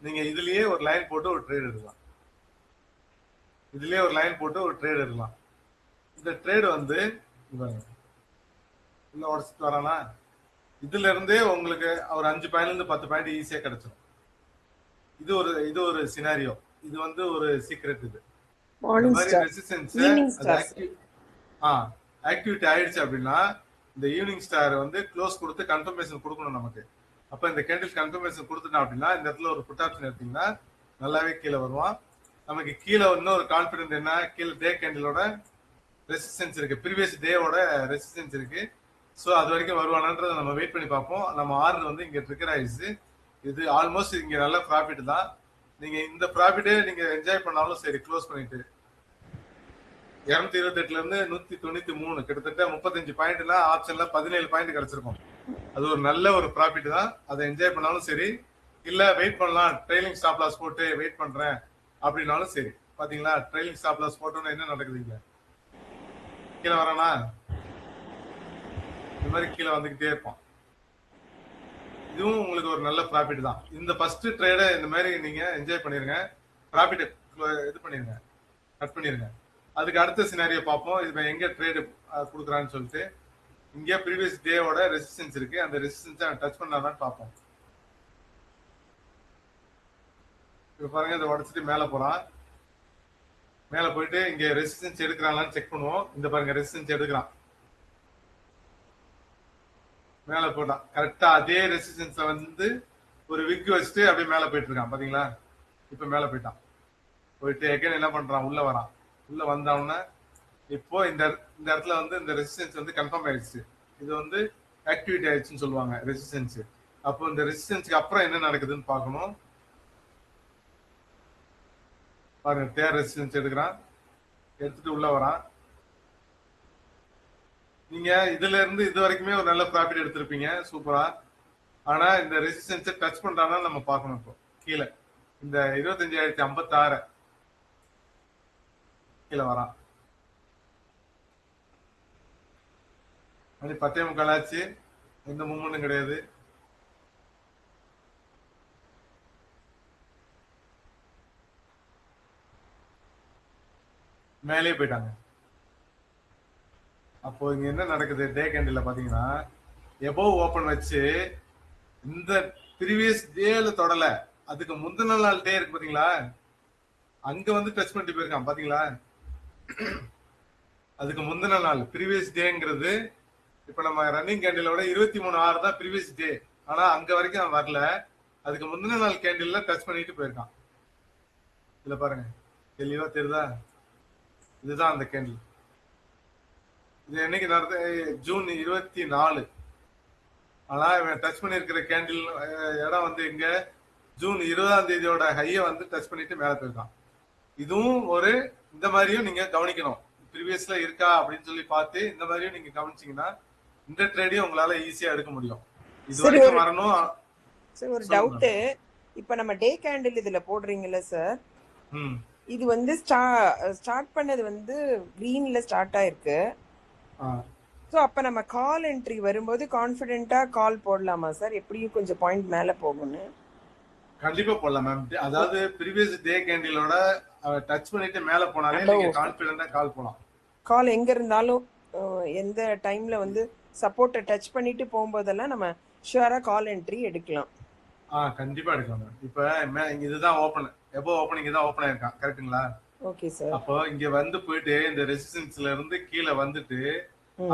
நீங்க இதுலயே ஒரு லைன் போட்டு ஒரு ட்ரேட் எடுக்கலாம். இந்த ட்ரேட் வந்து இன்னும் உடச்சிட்டு வரானா? இதுல இருந்தே உங்களுக்கு ஒரு 5 பாயிண்ட்ல இருந்து 10 பாயிண்ட் ஈஸியா கிடைச்சிடும். இது ஒரு சினாரியோ. இது வந்து ஒரு சீக்ரெட். இது ஆக்டிவிட்டி ஆயிடுச்சு அப்படின்னா இந்த ஈவினிங் ஸ்டார் வந்து க்ளோஸ் கொடுத்து கன்ஃபர்மேஷன் கொடுக்கணும் நமக்கு. அப்ப இந்த கேண்டில் கன்ஃபர்மேஷன் கொடுத்துட்டோம் அப்படின்னா இந்த இடத்துல ஒரு புட் ஆப்ஷன் எடுத்தீங்கன்னா நல்லாவே கீழே வருவான். நமக்கு கீழே இன்னொரு கான்ஃபிடென்ட் என்ன, கீழே டே கேண்டிலோட ரெசிஸ்டன்ஸ் இருக்கு, ப்ரீவியஸ் டேவோட ரெசிஸ்டன்ஸ் இருக்கு. ஸோ அது வரைக்கும் வருவானன்றதை நம்ம வெயிட் பண்ணி பார்ப்போம். நம்ம ஆர்டர் வந்து இங்க ட்ரிகர் ஆயிடுச்சு. இது ஆல்மோஸ்ட் இங்க நல்ல ப்ராஃபிட் தான். நீங்க இந்த ப்ராஃபிட்டே நீங்க என்ஜாய் பண்ணாலும் சரி, க்ளோஸ் பண்ணிட்டு 228ல இருந்து 193 கிட்டத்தட்ட 35 பாயிண்ட்னா ஆப்ஷன்ல 17 பாயிண்ட் கிடைச்சிருக்கும். அது ஒரு நல்ல ஒரு ப்ராஃபிட் தான். அதை என்ஜாய் பண்ணாலும் சரி, இல்ல வெயிட் பண்ணலாம் ட்ரைலிங் ஸ்டாப் லாஸ் போட்டு வெயிட் பண்றேன் அப்படின்னாலும் சரி. பாத்தீங்களா ட்ரைலிங் ஸ்டாப் லாஸ் போட்டோம்னா என்ன நடக்குதுங்க, கீழே வரானா இந்த மாதிரி கீழே வந்துகிட்டே இருப்பான். இதுவும் உங்களுக்கு ஒரு நல்ல ப்ராஃபிட் தான். இந்த ஃபர்ஸ்ட் ட்ரேடை இந்த மாதிரி நீங்க என்ஜாய் பண்ணிருங்க, ப்ராஃபிட் இது பண்ணிருங்க, கட் பண்ணிருங்க. அதுக்கு அடுத்த சினாரியோ பார்ப்போம். இது எங்க ட்ரேடு கொடுக்குறான்னு சொல்லிட்டு இங்கே ப்ரீவியஸ் டேவோட ரெசிஸ்டன்ஸ் இருக்கு, அந்த ரெசிஸ்டன்ஸை டச் பண்ணாதான் பார்ப்போம். இப்ப பாருங்க இதை உடச்சிட்டு மேல போறான். மேல போயிட்டு இங்க ரெசிஸ்டன்ஸ் எடுக்கிறாங்களான்னு செக் பண்ணுவோம். இந்த பாருங்க ரெசிஸ்டன்ஸ் எடுக்கிறான், மேல போட்டான். கரெக்டா அதே ரெசிஸ்டன்ஸ்ல வந்து ஒரு விக் வச்சுட்டு அப்படியே மேல போயிட்டு இருக்கான். பாத்தீங்களா இப்ப மேல போயிட்டான். போயிட்டு எகைன் என்ன பண்றான், உள்ள வரான். உள்ள வந்தவொடனே இப்போ இந்த இடத்துல வந்து இந்த ரெசிஸ்டன்ஸ் வந்து கன்ஃபார்ம் ஆயிடுச்சு. இது வந்து ஆக்டிவேட் ஆயிடுச்சுன்னு சொல்லுவாங்க ரெசிஸ்டன்ஸ். அப்போ இந்த ரெசிஸ்டன்ஸ்க்கு அப்புறம் என்ன நடக்குதுன்னு பார்க்கணும். பாருங்க தேர் ரெசிஸ்டன்ஸ் எடுக்கிறான், எடுத்துட்டு உள்ள வரான். நீங்க இதுல இருந்து இது வரைக்குமே ஒரு நல்ல ப்ராஃபிட் எடுத்திருப்பீங்க, சூப்பரா. ஆனா இந்த ரெசிஸ்டன்ஸை டச் பண்றானா நம்ம பார்க்கணும். இப்போ கீழே இந்த 25,056 கீழே வரான். மணி 10:45 ஆச்சு, எந்த மூமெண்ட்டும் கிடையாது. மேலே போயிட்டாங்க. அப்போ இங்க என்ன நடக்குது, டே கேண்டில் பாத்தீங்கன்னா எபோவ் ஓபன் வச்சு இந்த ப்ரீவியஸ் டேல தொடல, அதுக்கு முந்தின நாள் டே இருக்கு பாத்தீங்களா, அங்க வந்து டச் பண்ணிட்டு போயிருக்கான். பாத்தீங்களா அதுக்கு முந்தின நாள் ப்ரீவியஸ் டேங்கிறது இப்ப நம்ம ரன்னிங் கேண்டிலோட 23/6 தான் ப்ரீவியஸ் டே. ஆனா அங்க வரைக்கும் அவன் வரல, அதுக்கு முந்தின நாள் கேண்டில்ல டச் பண்ணிட்டு போயிருக்கான். இதுல பாருங்க தெளிவா தெரியுதா, இதுதான் அந்த கேண்டில். இது என்னைக்கு நடந்த, ஜூன் 24. ஆனா இவன் டச் பண்ணிருக்கிற கேண்டில் இடம் வந்து இங்க ஜூன் 20ஆம் தேதியோட ஹைய வந்து டச் பண்ணிட்டு மேல போயிருக்கான். இதுவும் ஒரு இந்த மாதிரியும் நீங்க கவனிக்கணும், ப்ரீவியஸ்ல இருக்கா அப்படின்னு சொல்லி பார்த்து இந்த மாதிரியும் நீங்க கவனிச்சீங்கன்னா இந்த ட்ரேடையும் உங்களால ஈஸியா எடுக்க முடியும். இது வரைக்கும் வரணும். சார் ஒரு டவுட், இப்ப நம்ம டே கேண்டில் இதுல போடுறீங்கல்ல சார், இது வந்து ஸ்டார்ட் பண்ணது வந்து கிரீன்ல ஸ்டார்ட் ஆயிருக்கு. சோ அப்ப நம்ம கால் என்ட்ரி வரும்போது கான்ஃபிடென்ட்டா கால் போடலாமா சார்? எப்படியும் கொஞ்சம் பாயிண்ட் மேல போகும்னு. கண்டிப்பா போடலாம் மேம். அதாவது ப்ரீவியஸ் டே கேண்டிலோட டச் பண்ணிட்டு மேல போனாலே நீங்க கான்ஃபிடென்ட்டா கால் போலாம். கால் எங்க இருந்தாலும் எந்த டைம்ல வந்து சப்போர்ட்டை டச் பண்ணிட்டு போகும்போதெல்லாம் நம்ம ஷூரா கால் என்ட்ரி எடுக்கலாம். கண்டிப்பா எடுக்கலாம் மேம். இப்ப இதுதான் ஓபன், எபோ ஓபனிங் தான் ஓபன் ஆயிருக்கான், கரெக்ட்டுங்களா? Okay sir. அப்போ இங்க வந்து போயிட்டு இந்த ரெசிஸ்டன்ஸ்ல இருந்து கீழே வந்துட்டு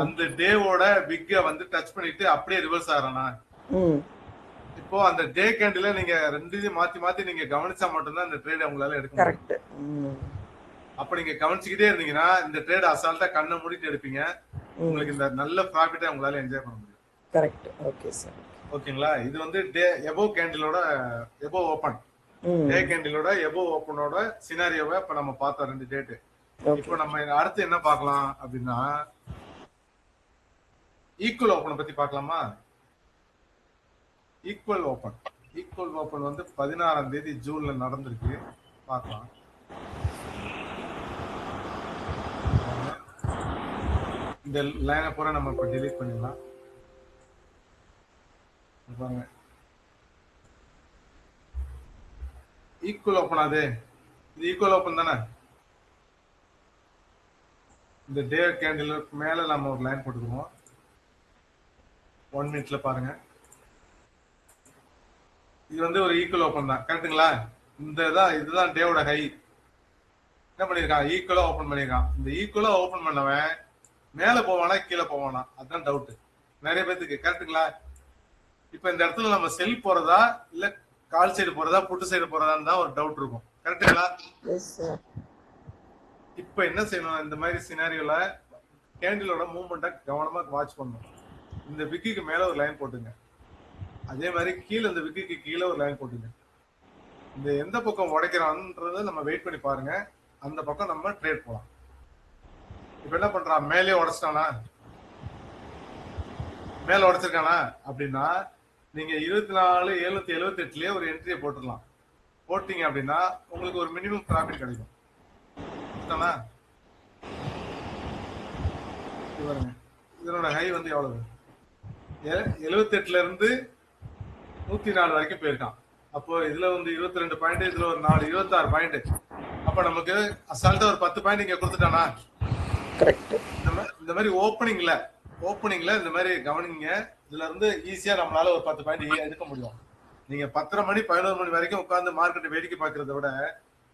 அந்த டேவோட பிக்க வந்து டச் பண்ணிட்டு அப்படியே ரிவர்ஸ் ஆறானா. இப்போ அந்த டே கேண்டில நீங்க ரெண்டையும் மாத்தி மாத்தி நீங்க கவனிச்சா மட்டும்தான் இந்த ட்ரேட் உங்களால எடுக்க முடியும். கரெக்ட். அப்ப நீங்க கவனிச்சுக்கிட்டே இருந்தீங்கன்னா இந்த ட்ரேட் அசால்ட்டா கண்ணை மூடிட்டு எடுப்பீங்க. உங்களுக்கு இந்த நல்ல ப்ராஃபிட்டை உங்களால என்ஜாய் பண்ண முடியும். கரெக்ட். Okay sir. ஓகேங்களா? இது வந்து டே எபோ கேண்டிலோட எபோ ஓபன், டே கேண்டிலோட எபோ ஓபனோட சினாரியோவை இப்ப நம்ம பார்த்தோம், 2 டேட். இப்போ நம்ம அடுத்து என்ன பார்க்கலாம் அப்படின்னா ஈக்குவல் ஓபன் பத்தி பார்க்கலாமா? ஈக்குவல் ஓபன் வந்து 16ஆம் தேதி ஜூன்ல நடந்திருக்கு, பார்க்கலாம். இந்த லைனை பூரா நம்ம இப்ப டெலீட் பண்ணிடலாம். பாருங்க ஈக்குவல் ஓபன், அது இது ஈக்குவல் ஓபன் தானே. இந்த டே கேண்டில் மேல நம்ம ஒரு லைன் போட்டுக்குவோம். 1 மினிட்ல பாருங்க, இது வந்து ஒரு ஈக்குவல் ஓபன் தான், கரெக்ட்டுங்களா? இதுதான் டேவோட ஹை. என்ன பண்ணிருக்கான், ஈக்குவலா ஓபன் பண்ணிருக்கான். இந்த ஈக்குவலா ஓபன் பண்ணவன் மேல போவானா கீழே போவானா, அதுதான் டவுட் நிறைய பேருக்கு, கரெக்ட்டுங்களா? இப்ப இந்த இடத்துல நம்ம செல் போறதா இல்ல கால் சைடு போறதா புட்டு சைடு போறதான்னு தான் ஒரு டவுட் இருக்கும், கரெக்ட்டுங்களா? இப்ப என்ன செய்யணும், இந்த மாதிரி சினாரியோல கேண்டிலோட மூவ்மெண்ட்டை கவனமா வாட்ச் பண்ணணும். இந்த விக்கிக்கு மேல ஒரு லைன் போட்டுங்க, அதே மாதிரி கீழே இந்த விக்கிக்கு கீழே ஒரு லைன் போட்டுங்க. இந்த எந்த பக்கம் உடைக்கிறான்றத நம்ம வெயிட் பண்ணி பாருங்க. அந்த பக்கம் நம்ம ட்ரேட் போலாம். இப்ப என்ன பண்றான், மேலே உடைச்சிட்டானா, மேல உடைச்சிருக்கானா அப்படின்னா நீங்க 24,778லயே ஒரு என்ட்ரியை போட்டுடலாம். போட்டீங்க அப்படின்னா உங்களுக்கு ஒரு மினிமம் ப்ராஃபிட் கிடைக்கும். சரிதானா? இது பாருங்க, இதனோட ஹை வந்து எவ்வளவு, 78ல இருந்து 104 வரைக்கும் போயிருக்கான். அப்போ இதுல வந்து 22 பாயிண்ட், இதுல ஒரு 4 26 பாயிண்ட். அப்ப நமக்கு அசால்ட்டா ஒரு 10 பாயிண்ட் இங்க கொடுத்துட்டானா. கரெக்ட். இந்த மாதிரி ஓப்பனிங்ல இந்த மாதிரி கவனிங்க. இதுல இருந்து ஈஸியா நம்மளால ஒரு 10 பாயிண்ட் எடுக்க முடியும். நீங்க 10:30 மணி 11 மணி வரைக்கும் உட்கார்ந்து மார்க்கெட் வேடிக்கை பார்க்கறத விட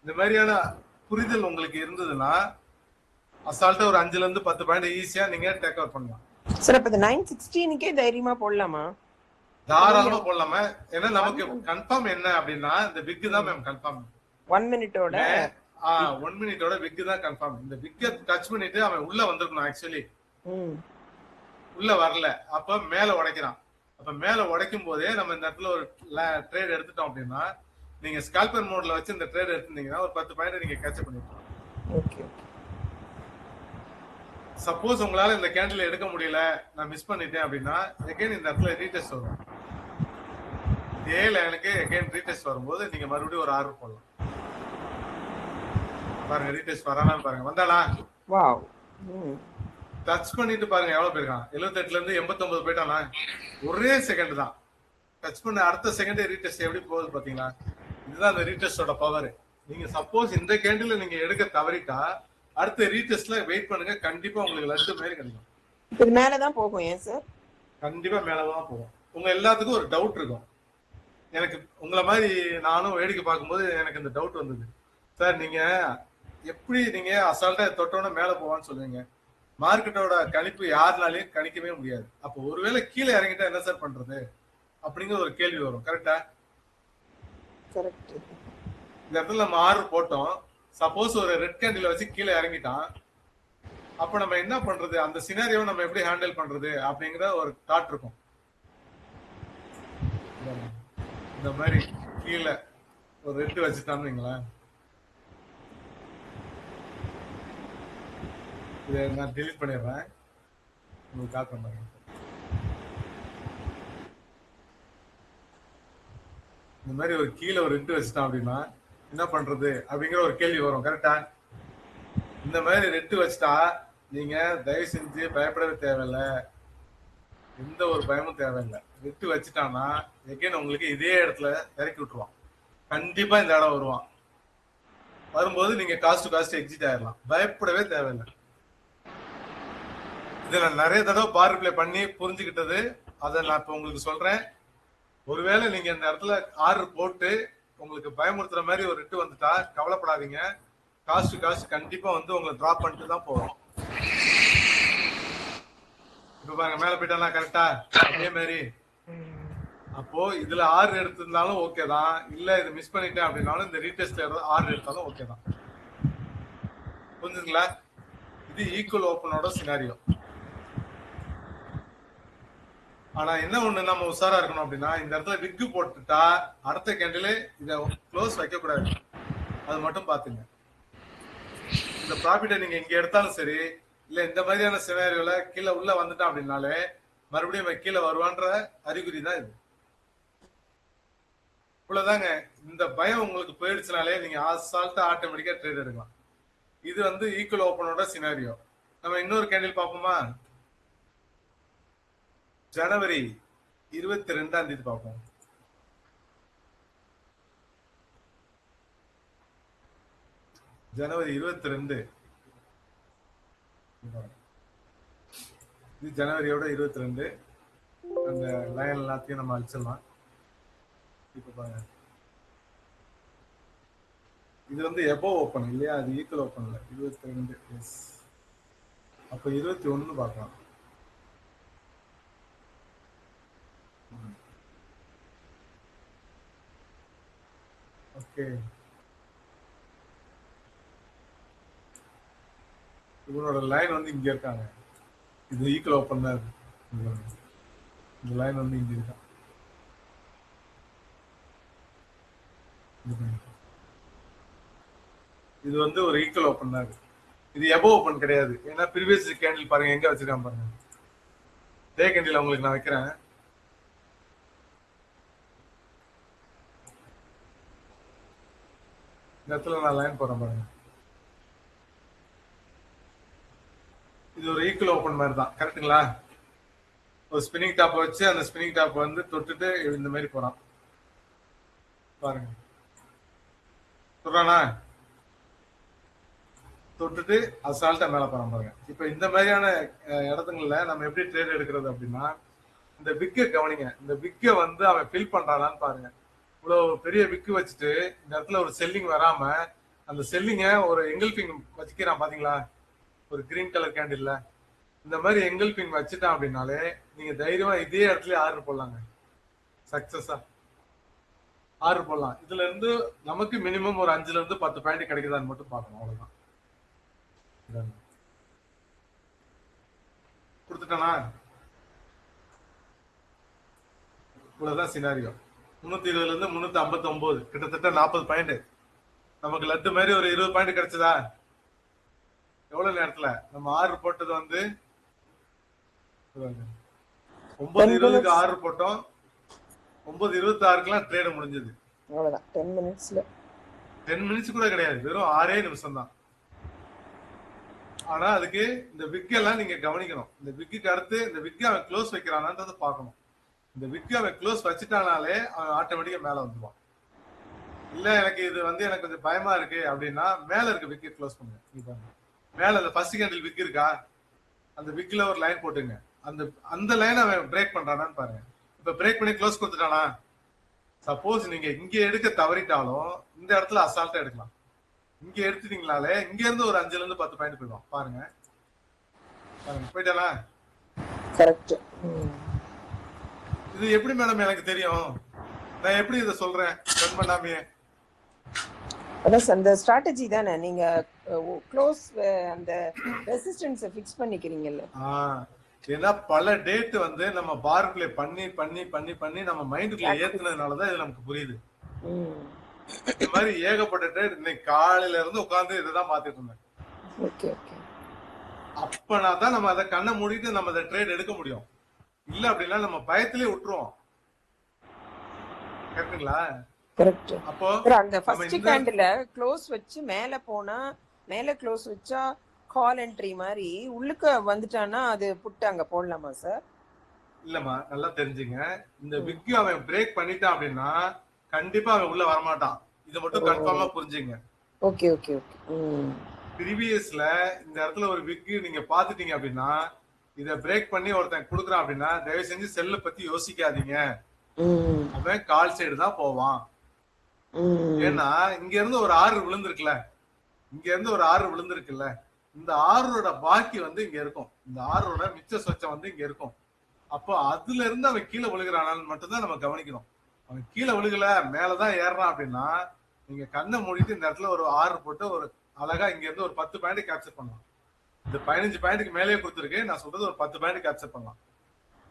இந்த மாதிரியான புரிதல் உங்களுக்கு இருந்ததுன்னா அசால்ட்டா ஒரு 5ல இருந்து 10 பாயிண்ட் ஈஸியா நீங்க டேக் ஓவர் பண்ணலாம். சார் அப்ப 916க்கே தைரியமா போடலாமா? தாராளமா போடலாமா. ஏன்னா நமக்கு கன்ஃபார்ம் என்ன அப்படின்னா இந்த பிக் தான் மேம் கன்ஃபார்ம். 1 மினிட்டோட 1 மினிட்டோட பிக் தான் கன்ஃபார்ம். இந்த பிக்க டச் பண்ணிட்டு அவன் உள்ள வந்திருக்கணும். ஆக்சுவலி உள்ள வரல, அப்ப மேல உடைக்கிறான். அப்ப மேல உடைக்கும் போதே நம்ம இந்த இடத்துல ஒரு ட்ரேட் எடுத்துட்டோம் அப்படின்னா நீங்க ஸ்கால்பர் மோட்ல வச்சு இந்த ட்ரேட் எடுத்துட்டீங்கன்னா ஒரு 10 பாயிண்ட் நீங்க கேட்ச் பண்ணிக்கலாம். ஓகே. சப்போஸ் உங்களால இந்த கேண்டில் எடுக்க முடியல, நான் மிஸ் பண்ணிட்டேன் அப்படின்னா எகைன் இந்த இடத்துல ரீடெஸ்ட் வரும். இதே லைனுக்கு எகைன் ரீடெஸ்ட் வரும்போது நீங்க மறுபடியும் ஒரு ஆர்டர் போடலாம். பாருங்க ரீடெஸ்ட் வரானான்னு பாருங்க. வந்தாளா? வாவ். டச் பண்ணிட்டு பாருங்க எவ்வளவு போயிருக்கான். 78ல இருந்து 89 போயிட்டானா. ஒரே செகண்ட் தான் டச் பண்ண, அடுத்த செகண்ட் ரீடெஸ்ட் எப்படி போகுது பாத்தீங்களா. இதுதான் அந்த ரீடெஸ்டோட பவர். நீங்க சப்போஸ் இந்த கேண்டில் நீங்க எடுக்க தவறிட்டா அடுத்த ரீடெஸ்ட்ல வெயிட் பண்ணுங்க, கண்டிப்பா உங்களுக்கு லட்டு மாதிரி கிடைக்கும். இது மேலதான் போகும். ஏன் சார்? கண்டிப்பா மேலதான் போகும். உங்க எல்லாத்துக்கும் ஒரு டவுட் இருக்கும். எனக்கு உங்களை மாதிரி நானும் வேடிக்கை பார்க்கும்போது எனக்கு இந்த டவுட் வந்தது. சார் நீங்க எப்படி நீங்க அசால்ட்டா தொட்டோன்னு மேல போவான்னு சொல்லுவீங்க, மார்க்கெட்டோட கணிப்பு யாருனாலையும் கணிக்கவே முடியாது. அப்போ ஒருவேளை கீழே இறங்கிட்டா என்ன சார் பண்றது அப்படிங்கிற ஒரு கேள்வி வரும். கரெக்டா? கரெக்ட். இந்த இடத்துல நம்ம ஆர்டர் போட்டோம், சப்போஸ் ஒரு ரெட் கேண்டில் வச்சு கீழே இறங்கிட்டான், அப்ப நம்ம என்ன பண்றது, அந்த சினாரியோவை நம்ம எப்படி ஹேண்டில் பண்றது அப்படிங்கிற ஒரு தாட் இருக்கும். இந்த மாதிரி கீழே ஒரு ரெட் வச்சுட்டான்னு இதை நான் டெலிட் பண்ணிடுறேன், உங்களுக்கு கால் பண்றேன். இந்த மாதிரி ஒரு கீழே ஒரு ரெட் வச்சுட்டான் அப்படின்னா என்ன பண்றது அப்படிங்கிற ஒரு கேள்வி வரும். கரெக்டா? இந்த மாதிரி ரெட்டு வச்சுட்டா நீங்க தயவு செஞ்சு பயப்படவே தேவையில்லை, எந்த ஒரு பயமும் தேவையில்லை. ரெட்டு வச்சுட்டான்னா எகைன் உங்களுக்கு இதே இடத்துல இறக்கி விட்டுருவான். கண்டிப்பா இந்த இடம் வருவான். வரும்போது நீங்க காஸ்ட் டு காஸ்ட் எக்ஸிட் ஆயிடலாம், பயப்படவே தேவையில்லை. இதை நான் நிறைய தடவை பார்ப்ளே பண்ணி புரிஞ்சுக்கிட்டது, அதை நான் இப்ப உங்களுக்கு சொல்றேன். ஒருவேளை நீங்க இந்த இடத்துல ஆர்டர் போட்டு உங்களுக்கு பயமுறுத்துற மாதிரி ஒரு ரெட்டு வந்துட்டா கவலைப்படாதீங்க, காஸ்ட் டு காஸ்ட் கண்டிப்பா வந்து உங்களை டிராப் பண்ணிட்டு தான் போவோம். இப்ப பாருங்க மேல போயிட்டானா. கரெக்டா? அதே மாதிரி அப்போ இதுல ஆர்டர் எடுத்திருந்தாலும் ஓகே தான், இல்ல இது மிஸ் பண்ணிட்டேன் அப்படின்னாலும் இந்த ரீடெஸ்ட்ல ஆர்டர் எடுத்தாலும் ஓகே தான். புரிஞ்சுங்களா? இது ஈக்குவல் ஓப்பனோட சினாரியோ. ஆனா என்ன ஒண்ணு நம்ம உஷாரா இருக்கணும் அப்படின்னா, இந்த இடத்துல விக்கு போட்டுட்டா அடுத்த கேண்டில் இதை க்ளோஸ் வைக்க கூடாது, அது மட்டும் பாத்துங்க. இந்த ப்ராஃபிட்டை நீங்க இங்க எடுத்தாலும் சரி, இல்ல இந்த மாதிரியான சினாரியோல கீழே உள்ள வந்துட்டான் அப்படின்னாலே மறுபடியும் கீழே வருவான்ற அறிகுறி தான் இது. இவ்வளவுதாங்க. இந்த பயம் உங்களுக்கு போயிடுச்சுனாலே நீங்க அசால்ட்டா ஆட்டோமேட்டிக்கா ட்ரேட் எடுக்கலாம். இது வந்து ஈக்குவல் ஓப்பனோட சினாரியோ. நம்ம இன்னொரு கேண்டில் பார்ப்போமா? ஜனவரி 22 பார்ப்போம். ஜனவரி 22 இது ஜனவரியோட 22. அந்த லைன் எல்லாத்தையும் நம்ம அழிச்சிடலாம். இப்ப பாருங்க, இது வந்து எபோவ் ஓப்பன் இல்லையா, அது ஈக்குவல் ஓப்பன் இல்ல. 22 எஸ். அப்ப 21 பார்க்கலாம். ஓகே, இவனோட லைன் வந்து இங்க இருக்காங்க. இது ஈக்குவல் ஓப்பன் தான் இருக்கு. இந்த லைன் வந்து இங்க இருக்கான். இது வந்து ஒரு ஈக்குவல் ஓப்பன் தான் இது எபோ ஓப்பன் கிடையாது. ஏன்னா ப்ரீவியஸ் கேண்டில் பாருங்க எங்க வச்சிருக்கான் பாருங்க. டே கேண்டில் உங்களுக்கு நான் வைக்கிறேன். இந்த இடத்துல நான் லைன் போறேன் பாருங்க. இது ஒரு ஈக்குவல் ஓப்பன் மாதிரி தான், கரெக்டுங்களா? ஒரு ஸ்பின்னிங் டாப் வச்சு அந்த ஸ்பின்னிங் டாப் வந்து தொட்டுட்டு இந்த மாதிரி போறான் பாருங்க. சொல்றானா? தொட்டுட்டு அசால்ட்டா மேல போறான் பாருங்க. இப்ப இந்த மாதிரியான இடத்துங்கள்ல நம்ம எப்படி ட்ரேட் எடுக்கிறது அப்படின்னா, இந்த விக்கை கவனிங்க. இந்த விக்கை வந்து அவன் ஃபில் பண்றானான்னு பாருங்க. இவ்வளவு பெரிய விக்கு வச்சுட்டு இந்த இடத்துல ஒரு செல்லிங் வராம அந்த செல்லிங்க ஒரு எங்கல்பிங் வச்சுக்கிறான் பாத்தீங்களா? ஒரு கிரீன் கலர் கேண்டில்ல இந்த மாதிரி எங்கல்பிங் வச்சுட்டான் அப்படின்னாலே நீங்க தைரியமா இதே இடத்துல ஆர்டர் போடலாங்க. சக்சஸா ஆர்டர் போடலாம். இதுல இருந்து நமக்கு மினிமம் ஒரு 5ல இருந்து 10 பாயிண்ட் கிடைக்குதான்னு மட்டும் பார்க்கணும். அவ்வளவுதான். கொடுத்துட்டானா? இவ்வளவுதான் சினாரியோ. 320ல இருந்து 359 கிட்டத்தட்ட 40 பாயிண்ட். நமக்கு லட்டு மாதிரி ஒரு 20 பாயிண்ட் கிடைச்சதா? எவ்வளவு நேரத்துல நம்ம ஆர்டர் போட்டது வந்து 9:20க்கு ஆர்டர் போட்டோம். 9:26க்குலாம் ட்ரேட் முடிஞ்சது. அவ்வளவுதான் 10 மினிட்ஸ்ல. 10 மினிட்ஸ் கூட கிடையாது, வெறும் 6 நிமிஷம் தான். ஆனா அதுக்கு இந்த விக் எல்லாம் நீங்க கவனிக்கணும். இந்த விக்கு அடுத்து இந்த விக்கு அவன் க்ளோஸ் வைக்கிறானான்றத பார்க்கணும். இந்த விக்கு அவன் க்ளோஸ் வச்சுட்டானாலே அவன் ஆட்டோமேட்டிக்கா மேல வந்துடுவான். இல்ல எனக்கு இது வந்து எனக்கு கொஞ்சம் பயமா இருக்கு அப்படின்னா மேல இருக்க விக்கை க்ளோஸ் பண்ணுங்க. நீங்க மேல அந்த ஃபர்ஸ்ட் கேண்டில் விக் இருக்கா, அந்த விக்ல ஒரு லைன் போட்டுங்க. அந்த அந்த லைன் அவன் பிரேக் பண்றானான்னு பாருங்க. இப்ப பிரேக் பண்ணி க்ளோஸ் கொடுத்துட்டானா? சப்போஸ் நீங்க இங்க எடுக்க தவறிட்டாலும் இந்த இடத்துல அசால்ட்டா எடுக்கலாம். இங்க எடுத்துட்டீங்களாலே இங்க இருந்து ஒரு 5ல இருந்து 10 பாயிண்ட் போயிடும். பாருங்க பாருங்க போயிட்டானா? கரெக்ட். இது எப்படி மேடம் எனக்கு தெரியும்? நான் எப்படி இதை சொல்றேன் ரன் பண்ணாமையே? அதான் அந்த ஸ்ட்ராட்டஜி தானே, நீங்க க்ளோஸ் அந்த ரெசிஸ்டன்ஸை ஃபிக்ஸ் பண்ணிக்கிறீங்கல்ல. ஏன்னா பல டேட் வந்து நம்ம பார்க்குள்ள பண்ணி பண்ணி பண்ணி பண்ணி நம்ம மைண்டுக்குள்ள ஏத்துனதுனாலதான் இது நமக்கு புரியுது. இந்த மாதிரி ஏகப்பட்ட டேட் இன்னைக்கு காலையில இருந்து உட்கார்ந்து இதைதான் பாத்துட்டு இருந்தேன். Okay okay. அப்பனா தான் நம்ம அதை கண்ணை மூடிட்டு நம்ம அதை ட்ரேட் எடுக்க முடியும். இல்ல அப்படின்னா நம்ம பயத்திலே விட்டுருவோம். கரெக்ட்டுங்களா? கரெக்ட். அப்போ அந்த ஃபர்ஸ்ட் கேண்டில் க்ளோஸ் வச்சு மேல போனா, மேல க்ளோஸ் வச்சா கால் என்ட்ரி மாதிரி உள்ளுக்க வந்துட்டானா அது புட்டு அங்க போடலாமா சார்? இல்லம்மா, நல்லா தெரிஞ்சுங்க. இந்த விக் அவன் பிரேக் பண்ணிட்டான் அப்படின்னா கண்டிப்பா அவன் உள்ள வரமாட்டான். இதை மட்டும் கன்ஃபார்மா புரிஞ்சுங்க. Okay okay okay. ப்ரீவியஸ்ல இந்த இடத்துல ஒரு விக் நீங்க பாத்துட்டீங்க அப்படின்னா இத பிரேக் பண்ணி ஒருத்தன் குடுக்குறான் அப்படின்னா தயவு செஞ்சு செல்ல பத்தி யோசிக்காதீங்க. அவன் கால் சைடு தான் போவான். ஏன்னா இங்க இருந்து ஒரு 6 விழுந்திருக்குல்ல, இங்க இருந்து ஒரு 6 விழுந்திருக்குல்ல, இந்த 6ஓட பாக்கி வந்து இங்க இருக்கும். இந்த 6ஓட மிச்ச சொச்சம் வந்து இங்க இருக்கும். அப்போ அதுல இருந்து அவன் கீழே விழுகிறானான்னு மட்டும்தான் நம்ம கவனிக்கணும். அவன் கீழே விழுகல மேலதான் ஏறான் அப்படின்னா நீங்க கண்ணை மூடிட்டு இந்த இடத்துல ஒரு 6 போட்டு ஒரு அழகா இங்க இருந்து ஒரு 10 பாயிண்ட் கேப்சர் பண்ணலாம். இந்த 15 பாயிண்ட்க்கு மேலேயே கொடுத்துருக்கு. நான் சொல்றது ஒரு 10 பாயிண்ட் கேப்சர் பண்ணலாம்.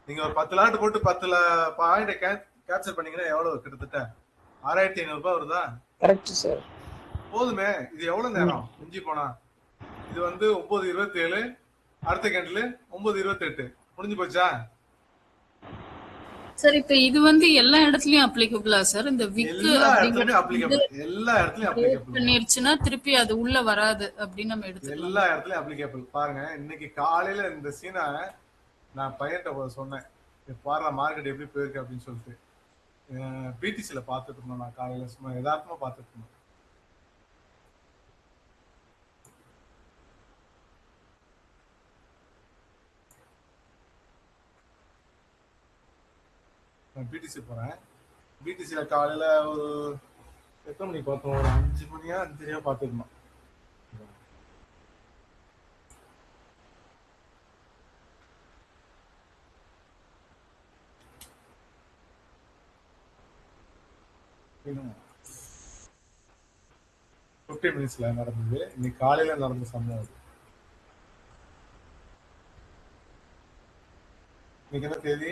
நீங்க ஒரு 10 லாட் போட்டு 10 பாயிண்ட் கேப்சர் பண்ணீங்கன்னா எவ்வளவு? கிட்டத்தட்ட 6500 ரூபாய் வருதா? Correct sir. போதுமே. இது எவ்வளவு நேரம் மிஞ்சி போனா? இது வந்து 9:27, அடுத்த கேண்டில் 9:28 முடிஞ்சு போச்சா? சார் இப்ப இது வந்து எல்லா இடத்துலயும் அப்ளிகபிளா சார்? இந்த விக் எல்லா இடத்துலயும் அப்ளிகபிள். எல்லா இடத்துலயும் அப்ளிகபிள் பண்ணிருச்சுன்னா திருப்பி அது உள்ள வராது அப்படின்னு நம்ம எடுத்துக்கலாம். எல்லா இடத்துலயும் அப்ளிகபிள். பாருங்க இன்னைக்கு காலையில இந்த சீனா நான் பையன்கிட்ட சொன்னேன், பாரு மார்க்கெட் எப்படி போயிருக்கு அப்படின்னு சொல்லிட்டு. பிடிசில பாத்துட்டு இருந்தோம். நான் காலையில சும்மா யதார்த்தமா பாத்துட்டு இருந்தோம். பிடிசி போறேன். பிடிசில காலையில ஒரு எத்தனை மணிக்கு பார்த்தோம்? ஒரு 5 மணியா 5:30 பார்த்துருந்தோம். மினிட்ஸ்ல நடந்தது. இன்னைக்கு காலையில நடந்த சம்பவம். இன்னைக்கு என்ன தேதி?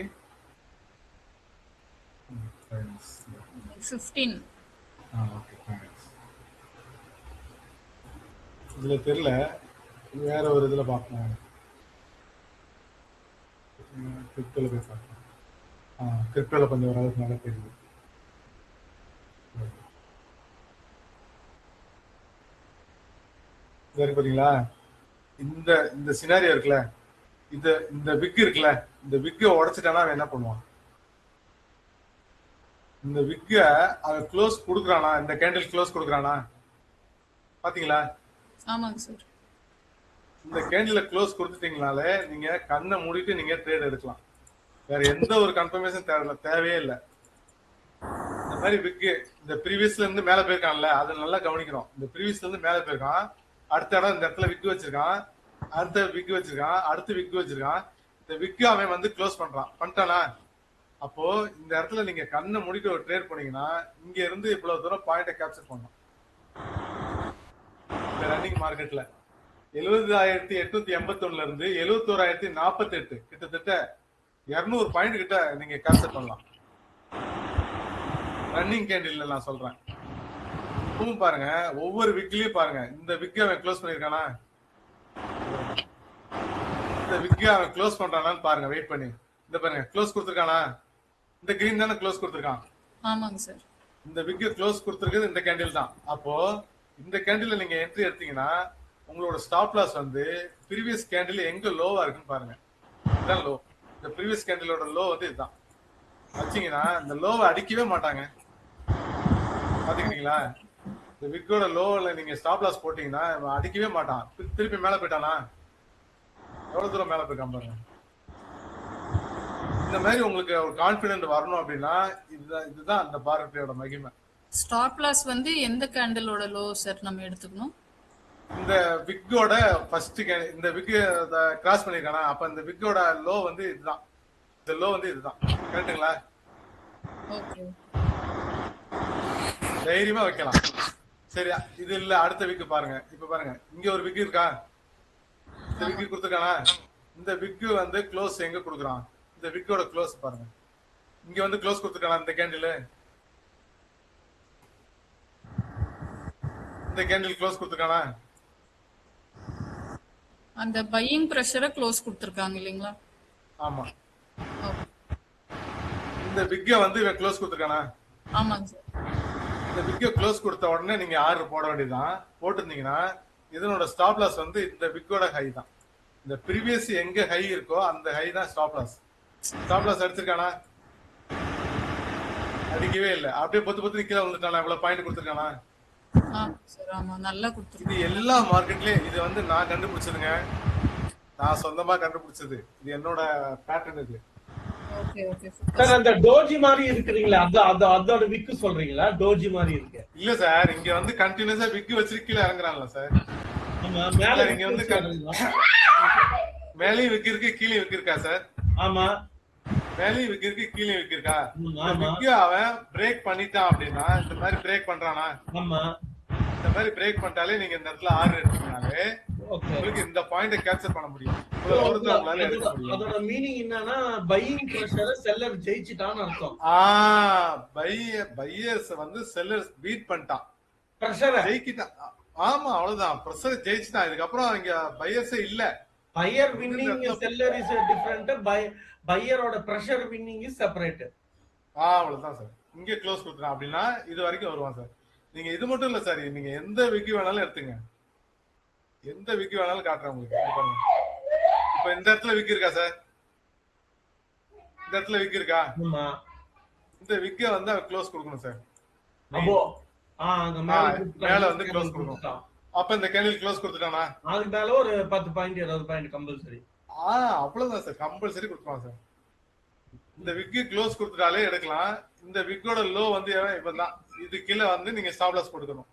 15. ஓகே. இதுல தெரியல, வேற ஒரு இதுல பார்ப்போம். கிரிப்டோல போய் பார்ப்போம். கிரிப்டோல கொஞ்சம் ஓரளவுக்கு நல்லா தெரியுது. சரி, பாத்தீங்களா? இந்த இந்த சினாரியோ இருக்குல்ல, இந்த விக் இருக்குல்ல, இந்த விக்கை உடைச்சிட்டானா அவன் என்ன பண்ணுவான்? இந்த விக்க அவன் க்ளோஸ் கொடுக்குறானா? இந்த கேண்டில் க்ளோஸ் கொடுக்குறானா? பாத்தீங்களா? ஆமாங்க சார். இந்த கேண்டில க்ளோஸ் கொடுத்துட்டீங்கனாலே நீங்க கண்ணை மூடிட்டு நீங்க ட்ரேட் எடுக்கலாம். வேற எந்த ஒரு கன்ஃபர்மேஷன் தேவையே இல்லை. இந்த மாதிரி விக்கு இந்த ப்ரீவியஸ்ல இருந்து மேல போயிருக்கான்ல, அதை நல்லா கவனிக்கணும். இந்த ப்ரீவியஸ்ல இருந்து மேல போயிருக்கான், அடுத்த இடம் இந்த இடத்துல விக்கு வச்சிருக்கான், அடுத்த விக்கு வச்சிருக்கான், அடுத்து விக்கு வச்சிருக்கான். இந்த விக்கு அவன் வந்து க்ளோஸ் பண்ணிட்டானா? அப்போ இந்த இடத்துல நீங்க கண்ணை மூடிட்டு ஒரு ட்ரேட் பண்ணீங்கன்னா இங்க இருந்து இவ்வளவு தூரம் பாயிண்ட கேப்சர் பண்ணணும். இந்த ரன்னிங் மார்க்கெட்ல 70,881 இருந்து 71,048 கிட்டத்தட்ட 200 பாயிண்ட் கிட்ட நீங்க கேப்சர் பண்ணலாம். ரன்னிங் கேண்டில் நான் சொல்றேன். இப்பவும் பாருங்க, ஒவ்வொரு விக்லயும் பாருங்க, இந்த விக்கை அவன் க்ளோஸ் பண்ணிருக்கானா, இந்த விக்கை அவன் க்ளோஸ் பண்றானான்னு பாருங்க. வெயிட் பண்ணி இந்த பாருங்க, க்ளோஸ் கொடுத்துருக்கானா? இந்த கிரீன் தானே க்ளோஸ் கொடுத்துருக்கான். ஆமாங்க சார். இந்த விக்கை க்ளோஸ் கொடுத்துருக்குது இந்த கேண்டில் தான். அப்போ இந்த கேண்டில் நீங்க என்ட்ரி எடுத்தீங்கன்னா உங்களோட ஸ்டாப் லாஸ் வந்து ப்ரீவியஸ் கேண்டில் எங்க லோவா இருக்குன்னு பாருங்க. இதுதான் லோ. இந்த ப்ரீவியஸ் கேண்டிலோட லோ வந்து இதுதான். வச்சீங்கன்னா இந்த லோவை அடிக்கவே மாட்டாங்க. பாத்துக்கிட்டீங்களா? இந்த விக்கோட லோல நீங்க ஸ்டாப் லாஸ் போட்டீங்கன்னா அடிக்கவே மாட்டான். திருப்பி மேல போயிட்டானா? எவ்வளவு தூரம் மேல போயிருக்கான் பாருங்க. இந்த மாதிரி உங்களுக்கு ஒரு கான்பிடென்ட் வரணும் அப்படின்னா இதுதான் அந்த பார்ட்டியோட மகிமை. ஸ்டாப் லாஸ் வந்து எந்த கேண்டிலோட லோ சார் நம்ம எடுத்துக்கணும்? இந்த விக்கோட ஃபர்ஸ்ட் இந்த விக்கு கிராஸ் பண்ணிருக்கானா, அப்ப இந்த விக்கோட லோ வந்து இதுதான். இந்த லோ வந்து இதுதான். கரெக்ட்டுங்களா? ஓகே. தைரியமா வைக்கலாம். சரி, இது இல்ல, அடுத்த விக்கு பாருங்க. இப்ப பாருங்க, இங்க ஒரு விக்கு இருக்கா? இந்த விக்கு கொடுத்துருக்கானா? இந்த விக்கு வந்து க்ளோஸ் எங்க கொடுக்குறான்? இந்த விக்கோட க்ளோஸ் பாருங்க. இங்க வந்து க்ளோஸ் கொடுத்துருக்கானா? இந்த கேண்டில், இந்த கேண்டில் க்ளோஸ் கொடுத்துருக்கானா? அந்த பையிங் பிரஷரை க்ளோஸ் கொடுத்திருக்காங்க இல்லீங்களா? ஆமா. ஓகே. இந்த விக்க வந்து இவன் க்ளோஸ் கொடுத்துருக்கானா? ஆமாங்க சார். இந்த விக்க க்ளோஸ் கொடுத்த உடனே நீங்க ஆர்டர் போட வேண்டியதுதான். போட்டிருந்தீங்கன்னா இதனோட ஸ்டாப் லாஸ் வந்து இந்த விக்கோட ஹை தான். இந்த ப்ரீவியஸ் எங்க ஹை இருக்கோ அந்த ஹை தான் ஸ்டாப் லாஸ். ஸ்டாப் லாஸ் அடிச்சிருக்கானா? அடிக்கவே இல்லை. அப்படியே பொத்து கீழே வந்துட்டானா? இவ்வளவு பாயிண்ட் கொடுத்துருக்கானா? சார் ஆமா, நல்லா கொடுத்துருக்கீங்க. இது எல்லா மார்க்கெட்லயும் இது வந்து நான் கண்டுபிடிச்சதுங்க. நான் சொந்தமா கண்டுபிடிச்சது. இது என்னோட பேட்டர்ன். இது ஓகே ஓகே சார். அந்த டோஜி மாதிரி இருக்குறீங்களா, அதோட விக்கு சொல்றீங்களா? டோஜி மாதிரி இருக்கு. இல்ல சார், இங்க வந்து கண்டினியூஸா விக்கு வச்சிட்டு கீழே இறங்குறான்ல சார். ஆமா, மேல இங்க வந்து மேலேயும் விக்கு இருக்கு, கீழே விக்கு இருக்கா சார்? ஆமா, மேலேயும் விக்கு இருக்கு, கீழே விக்கு இருக்கா? விக்கு அவன் பிரேக் பண்ணிட்டான் அப்படின்னா, இந்த மாதிரி பிரேக் பண்றானா? ஆமா. இந்த மாதிரி பிரேக் பண்ணிட்டாலே நீங்க இந்த இடத்துல ஆர்டர் எடுத்தீங்கனாலே உங்களுக்கு இந்த பாயிண்ட கேப்சர் பண்ண முடியும். அதோட மீனிங் என்னன்னா பையிங் பிரஷரை செல்லர் ஜெயிச்சிட்டான்னு அர்த்தம். பையர்ஸ் வந்து செல்லர்ஸ் பீட் பண்ணிட்டான், பிரஷரை ஜெயிக்கிட்டான். ஆமா, அவ்வளவுதான். பிரஷரை ஜெயிச்சிட்டான். இதுக்கப்புறம் இங்க பையர்ஸே இல்ல. Buyer winning seller is different, பையரோட பிரஷர் வின்னிங் இஸ் செப்பரேட். அவ்வளவுதான் சார். இங்க க்ளோஸ் கொடுத்துறான் அப்படின்னா இது வரைக்கும் வருவான் சார். நீங்க இது மட்டும் இல்ல சார், நீங்க எந்த விக்கி வேணாலும் எடுத்துங்க, எந்த விக்கி வேணாலும் காட்டுறேன் உங்களுக்கு. இப்ப இந்த இடத்துல விக்கி இருக்கா சார்? இந்த இடத்துல விக்கி இருக்கா? இந்த விக்க வந்து அவன் க்ளோஸ் கொடுக்கணும் சார். மேல வந்து க்ளோஸ் கொடுக்கணும். அப்ப இந்த கேண்டில் க்ளோஸ் கொடுத்துட்டானா? அதுக்கு மேல ஒரு 10 பாயிண்ட் 20 பாயிண்ட் கம்பல்சரி. அவ்வளவுதான் சார், கம்பல்சரி கொடுத்துருவான் சார். இந்த விக்கு க்ளோஸ் கொடுத்துட்டாலே எடுக்கலாம். இந்த விக்கோட லோ வந்து இப்பதான் இது கீழே வந்து நீங்க ஸ்டாப் லாஸ் போட்டுக்கணும்.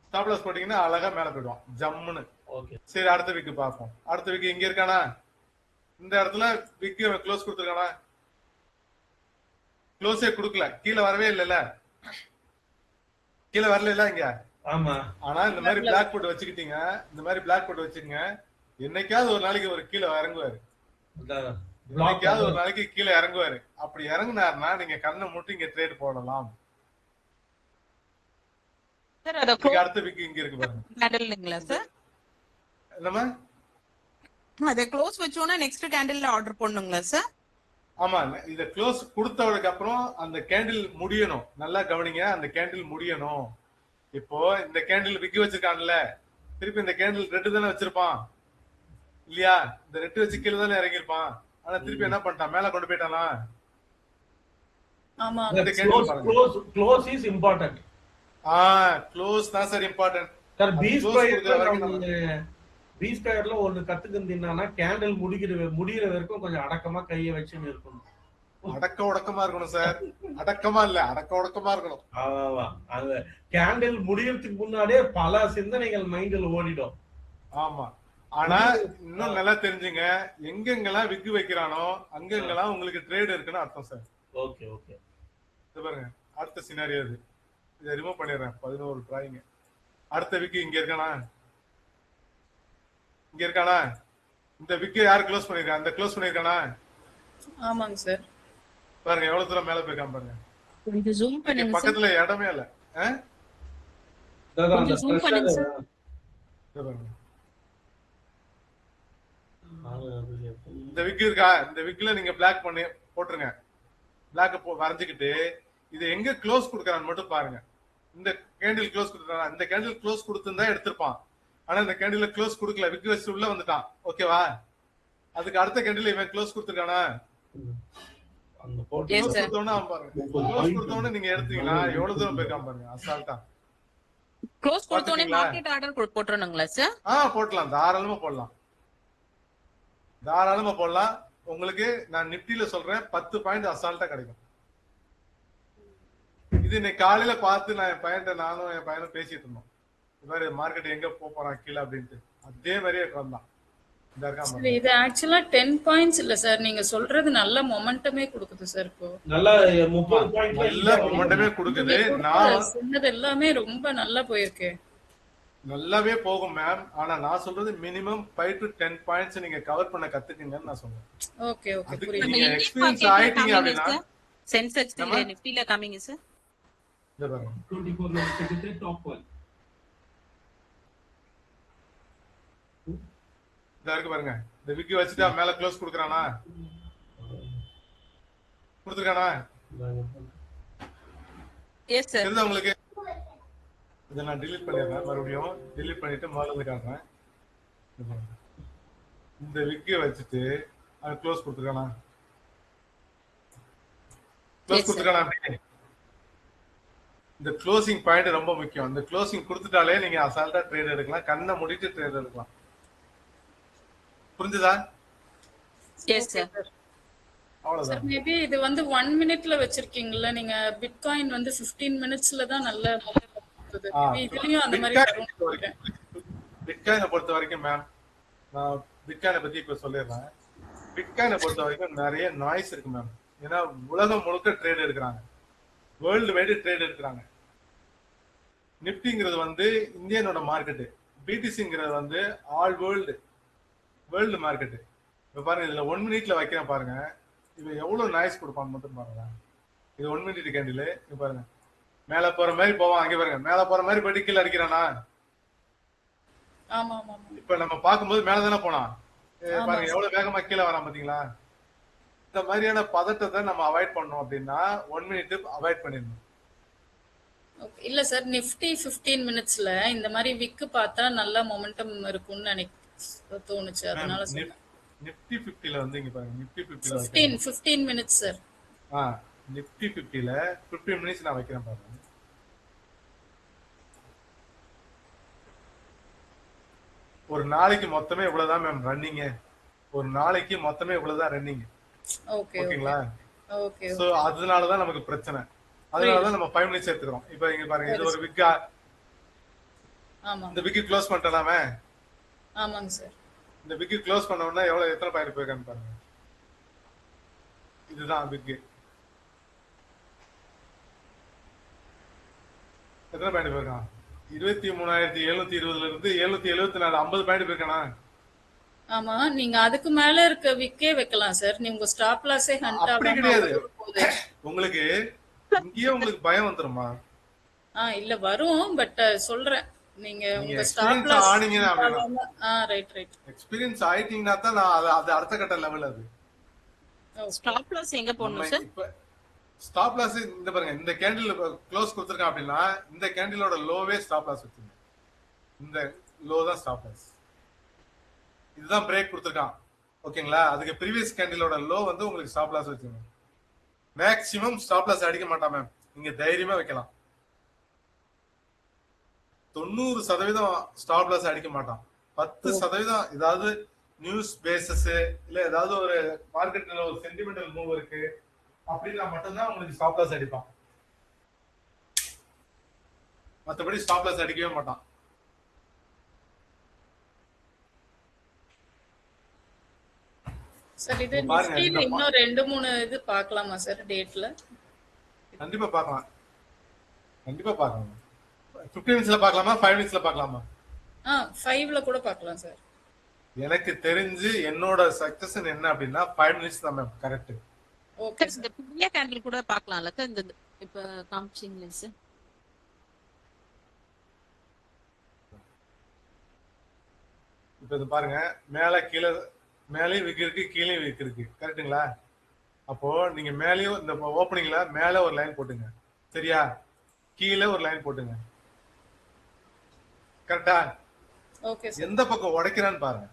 ஸ்டாப் லாஸ் போட்டீங்கன்னா அழகா மேல போயிடுவான் ஜம்முன்னு. சரி, அடுத்த விக்கு பார்ப்போம். அடுத்த விக்கு இங்க இருக்கானா? இந்த இடத்துல விக்கு க்ளோஸ் கொடுத்துருக்கானா? க்ளோஸே கொடுக்கல, கீழே வரவே இல்லைல்ல, கீழே வரல இல்ல இங்க. ஆமா. ஆனா இந்த மாதிரி பிளாக் போட்டு வச்சுக்கிட்டீங்க, இந்த மாதிரி பிளாக் போட்டு வச்சுக்கங்க, என்னைக்காவது ஒரு நாளைக்கு ஒரு கீழே இறங்குவாரு. என்னைக்காவது ஒரு நாளைக்கு கீழே இறங்குவாரு. அப்படி இறங்குனாருன்னா நீங்க கண்ணை மூட்டி இங்க ட்ரேட் போடலாம். சார் அத அடுத்த விக்கு இங்க இருக்கு பாருங்க. கேண்டில்ங்களா சார்? என்னமா அத க்ளோஸ் வச்சோம்னா நெக்ஸ்ட் கேண்டில்ல ஆர்டர் பண்ணுங்களா சார்? ஆமா, இத க்ளோஸ் கொடுத்தவருக்கு அப்புறம் அந்த கேண்டில் முடியணும். நல்லா கவனிங்க, அந்த கேண்டில் முடியணும். இப்போ இந்த கேண்டில் விக்கி வச்சிருக்கான்ல, திருப்பி இந்த கேண்டில் ரெட்டு தானே வச்சிருப்பான் இல்லையா? இந்த ரெட்டு வச்சு கீழே தானே இறங்கிருப்பான். ஆனா திருப்பி என்ன பண்ணிட்டான், மேல கொண்டு போயிட்டானா? ஆமா. இந்த கேண்டில் பாருங்க. Close is important. க்ளோஸ் தான் சார் இம்பார்ட்டன்ட். சார் பி ஸ்கொயர்ல ஒன்னு கத்துக்கிட்டீங்கன்னா கேண்டில் முடிகிற வரைக்கும் கொஞ்சம் அடக்கமா கையை வச்சுன்னு இருக்கணும். அடக்க உடக்கமா இருக்கணும் சார். அடக்கமா இல்ல, அடக்க உடக்கமா இருக்கணும். ஆமா, அந்த கேண்டில் முடியறதுக்கு முன்னாடியே பல சிந்தனைகள் மைண்ட்ல ஓடிடும். ஆமா, ஆனா இன்னும் நல்லா தெரிஞ்சுங்க, எங்கெங்கெல்லாம் விக்கு வைக்கிறானோ அங்கெங்கெல்லாம் உங்களுக்கு ட்ரேட் இருக்குன்னு அர்த்தம் சார். Okay okay. இது பாருங்க, அடுத்த சினாரியோ இது. இதை ரிமூவ் பண்ணிடுறேன். 11 டிராயிங். அடுத்த விக்கு இங்க இருக்கானா? இங்க இருக்கானா? இந்த விக்கு யார் க்ளோஸ் பண்ணிருக்கா? அந்த க்ளோஸ் பண்ணிருக்கானா? ஆமாங்க சார். பாருங்க எவ்வளவு தூரம் மேல போயிருக்கான் பாருங்க. கொஞ்சம் ஜூம் பண்ணுங்க சார். பக்கத்துல இடமே இல்ல. கொஞ்சம் ஜூம் பண்ணுங்க சார். இந்த விக்கு இருக்கா? இந்த விக்குல நீங்க பிளாக் பண்ணி போட்டுருங்க. பிளாக் வரைஞ்சுக்கிட்டு இது எங்க க்ளோஸ் கொடுக்கறான்னு மட்டும் பாருங்க. இந்த கேண்டில் க்ளோஸ் கொடுக்கறானா? இந்த கேண்டில் க்ளோஸ் கொடுத்துருந்தா எடுத்திருப்பான். ஆனா இந்த கேண்டில க்ளோஸ் கொடுக்கல, விக்கு வச்சு உள்ள வந்துட்டான். ஓகேவா? அதுக்கு அடுத்த கேண்டில் இவன் க்ளோஸ் கொடுத்துருக்கானா? அந்த க்ளோஸ் கொடுத்தவன பாருங்க. க்ளோஸ் கொடுத்தவன நீங்க எடுத்தீங்கன்னா எவ்வளவு தூரம் போயிருக்கான் பாருங்க. அசால்ட்டா க்ளோஸ் கொடுத்தோனே மார்க்கெட் ஆர்டர் போட்டுறணுங்களா சார்? போடலாம், தாராளமா போடலாம். தாராளமா போடலாம். உங்களுக்கு நான் நிப்டில சொல்றேன், 10 பாயிண்ட் அசால்ட்டா கிடைக்கும். இது இன்னைக்கு காலையில பார்த்து நான் நானும் என் பையனும் பேசிட்டு இருந்தோம். இது மாதிரி மார்க்கெட் எங்க போறான் கீழே அப்படின்ட்டு. அதே மாதிரியே வந்தான். இது ஆக்சுவலா 10 பாயிண்ட்ஸ் இல்ல சார், நீங்க சொல்றது நல்ல மொமெண்டமே கொடுக்குது சார். இப்போ நல்ல 30 பாயிண்ட் நல்ல மொமெண்டமே கொடுக்குது. நான் சொன்னது எல்லாமே ரொம்ப நல்லா போயிருக்கு. நல்லாவே போகும் மேம். ஆனா நான் சொல்றது மினிமம் 5 to 10 பாயிண்ட்ஸ் நீங்க கவர் பண்ண கத்துக்குங்கன்னு நான் சொல்றேன். ஓகே ஓகே, அதுக்கு புரியுது. நீங்க எக்ஸ்பீரியன்ஸ் ஆயிட்டீங்க அப்படினா சென்செக்ஸ் இல்ல நிஃப்டில காமிங்க சார். இத பாருங்க 24 ல செக்ரெட்டரி டாப் 1 இதா இருக்கு பாருங்க. இந்த விக்கி வச்சுட்டா மேல க்ளோஸ் கொடுக்கறானா? கொடுத்துருக்கானா? Yes sir. தெரியுதா உங்களுக்கு? இத நான் delete பண்ணிடுறேன். மறுபடியும் delete பண்ணிட்டு முதல்ல இருந்து காட்டுறேன். இந்த விக்கி வச்சிட்டு அது க்ளோஸ் கொடுத்துருக்கானா? க்ளோஸ் கொடுத்துருக்கானா? இந்த க்ளோசிங் பாயிண்ட் ரொம்ப முக்கியம். இந்த க்ளோசிங் கொடுத்துட்டாலே நீங்க அசால்ட்டா ட்ரேட் எடுக்கலாம். கண்ணை மூடிட்டு ட்ரேட் எடுக்கலாம். புரிஞ்சுதா? Yes sir. அவ்வளவுதான். சார் மேபி இது வந்து 1 மினிட்ல வச்சிருக்கீங்கல்ல நீங்க. பிட்காயின் வந்து 15 மினிட்ஸ்ல தான் நல்ல கொடுத்தது. இதுலயும் அந்த மாதிரி பிட்காயினை பொறுத்த வரைக்கும் மேம், நான் பிட்காயினை பத்தி இப்ப சொல்லிடுறேன். பிட்காயினை பொறுத்த வரைக்கும் நிறைய நாய்ஸ் இருக்கு மேம். ஏன்னா உலகம் முழுக்க ட்ரேட் எடுக்கிறாங்க, வேர்ல்டு வைடு ட்ரேட் எடுக்கிறாங்க. நிப்டிங்கிறது வந்து இந்தியனோட மார்க்கெட்டு, பிடிசிங்கிறது வந்து ஆல் வேர்ல்டு மார்க்கெட்டு. இப்ப பாருங்க, இதுல 1 மினிட்ல வைக்கிறேன் பாருங்க. இவன் எவ்வளவு நாய்ஸ் கொடுப்பான்னு மட்டும் பாருங்க. இது 1 மினிட் கேண்டில். இங்க பாருங்க, மேல போற மாதிரி போவான். அங்க பாருங்க, மேல போற மாதிரி போயிட்டு கீழே அடிக்கிறானா? ஆமா ஆமா. இப்ப நம்ம பார்க்கும்போது மேலதானே போனான். பாருங்க எவ்வளவு வேகமா கீழே வரான் பாத்தீங்களா? இந்த மாதிரியான பதட்டத்தை நம்ம அவாய்ட் பண்ணோம் அப்படின்னா 1 மினிட் அவாய்ட் பண்ணிடணும். இல்ல சார், நிஃப்டி 15 மினிட்ஸ்ல இந்த மாதிரி விக்கு பார்த்தா நல்ல மொமெண்டம் இருக்கும்னு தோணுச்சு, அதனால சொன்னேன். நிஃப்டி 50ல வந்து இங்க பாருங்க, நிஃப்டி 50ல 15 மினிட்ஸ் சார். நிஃப்டி 50ல 15 மினிட்ஸ் நான் வைக்கிறேன் பாருங்க. ஒரு நாளைக்கு மொத்தமே இவ்வளவுதான் மேம் ரன்னிங். ஒரு நாளைக்கு மொத்தமே இவ்வளவுதான் ரன்னிங். ஓகேங்களா? ஓகே. சோ அதனாலதான் நமக்கு பிரச்சனை. அதனாலதான் நம்ம 5 மினிட்ஸ் எடுத்துக்கிறோம். இப்ப இங்க பாருங்க, இது ஒரு விக்கா. ஆமா. இந்த விக்கி க்ளோஸ் பண்ணிட்டலாமே. ஆமாங்க சார். இந்த விக்கி க்ளோஸ் பண்ண உடனே எத்தனை பாயிண்ட் போயிருக்கான்னு பாருங்க. இதுதான் விக்கி. எத்தனை பாயிண்ட் போயிருக்கான்? 23,720ல இருந்து 774 50 பாயிண்ட் போயிருக்கானா? ஆமா, நீங்க அதுக்கு மேல இருக்க விக்கே வைக்கலாம் சார். நீங்க உங்க ஸ்டாப் லாஸே ஹண்ட் அப்படி ஆகாம கிடையாது. அவ்வளவு போகுது. உங்களுக்கு இங்கேயே உங்களுக்கு பயம் வந்துருமா? இல்ல வரும். பட் சொல்றேன். நீங்க நீங்க உங்க ஸ்டாப் எக்ஸ்பீரியன்ஸ் லாஸ் ஆனீங்க அப்படின்னா, ரைட். எக்ஸ்பீரியன்ஸ் ஆயிட்டீங்கன்னா தான் நான் அது அடுத்த கட்ட லெவல். அது ஸ்டாப் லாஸ் எங்க நம்ம போடணும் சார்? இப்ப ஸ்டாப் லாஸ் இந்த பாருங்க, இந்த கேண்டில் க்ளோஸ் கொடுத்துருக்கான் அப்படின்னா இந்த கேண்டிலோட லோவே ஸ்டாப் லாஸ் வச்சுங்க. இந்த லோ தான் ஸ்டாப் லாஸ். இதுதான் பிரேக் கொடுத்துருக்கான். ஓகேங்களா? அதுக்கு ப்ரீவியஸ் கேண்டிலோட லோ வந்து உங்களுக்கு ஸ்டாப் லாஸ் வச்சுங்க. மேக்ஸிமம் ஸ்டாப் லாஸ் அடிக்க மாட்டான் மேம். நீங்க தைரியமா வைக்கலாம். 90% ஸ்டாப் லாஸ் அடிக்க மாட்டான். 10% ஏதாவது நியூஸ் பேசஸ் இல்ல ஏதாவது ஒரு மார்க்கெட்ல ஒரு சென்டிமெண்டல் மூவ் இருக்கு அப்படின்னா மட்டும்தான் உங்களுக்கு ஸ்டாப் லாஸ் அடிப்பான். மற்றபடி ஸ்டாப் லாஸ் அடிக்கவே மாட்டான். சார் இது பாருங்க, நிஃப்டில இன்னும் 2-3 இது பார்க்கலாமா சார் டேட்ல? கண்டிப்பா பார்க்கலாம். கண்டிப்பா பார்க்கலாம். 15 மினிட்ஸ்ல பார்க்கலாமா 5 மினிட்ஸ்ல பார்க்கலாமா? 5ல கூட பார்க்கலாம் சார். எனக்கு தெரிஞ்சு என்னோட சக்சஸ் என்ன அப்படின்னா 5 மினிட்ஸ் தான் மேம் கரெக்ட். ஓகே சார் இந்த புதிய கேண்டில் கூட பார்க்கலாம்ல சார்? இந்த இப்ப காமிச்சிங்களே சார். இப்ப இது பாருங்க, மேல கீழே மேலேயும் விக் இருக்கு, கீழேயும் விக் இருக்கு. கரெக்டுங்களா? அப்போ நீங்க மேலேயும் இந்த ஓப்பனிங்ல மேல ஒரு லைன் போட்டுங்க. சரியா? கீழே ஒரு லைன் போட்டுங்க. கரெக்டா? Okay sir. எந்த பக்கம் உடைக்கிறான்னு பாருங்க.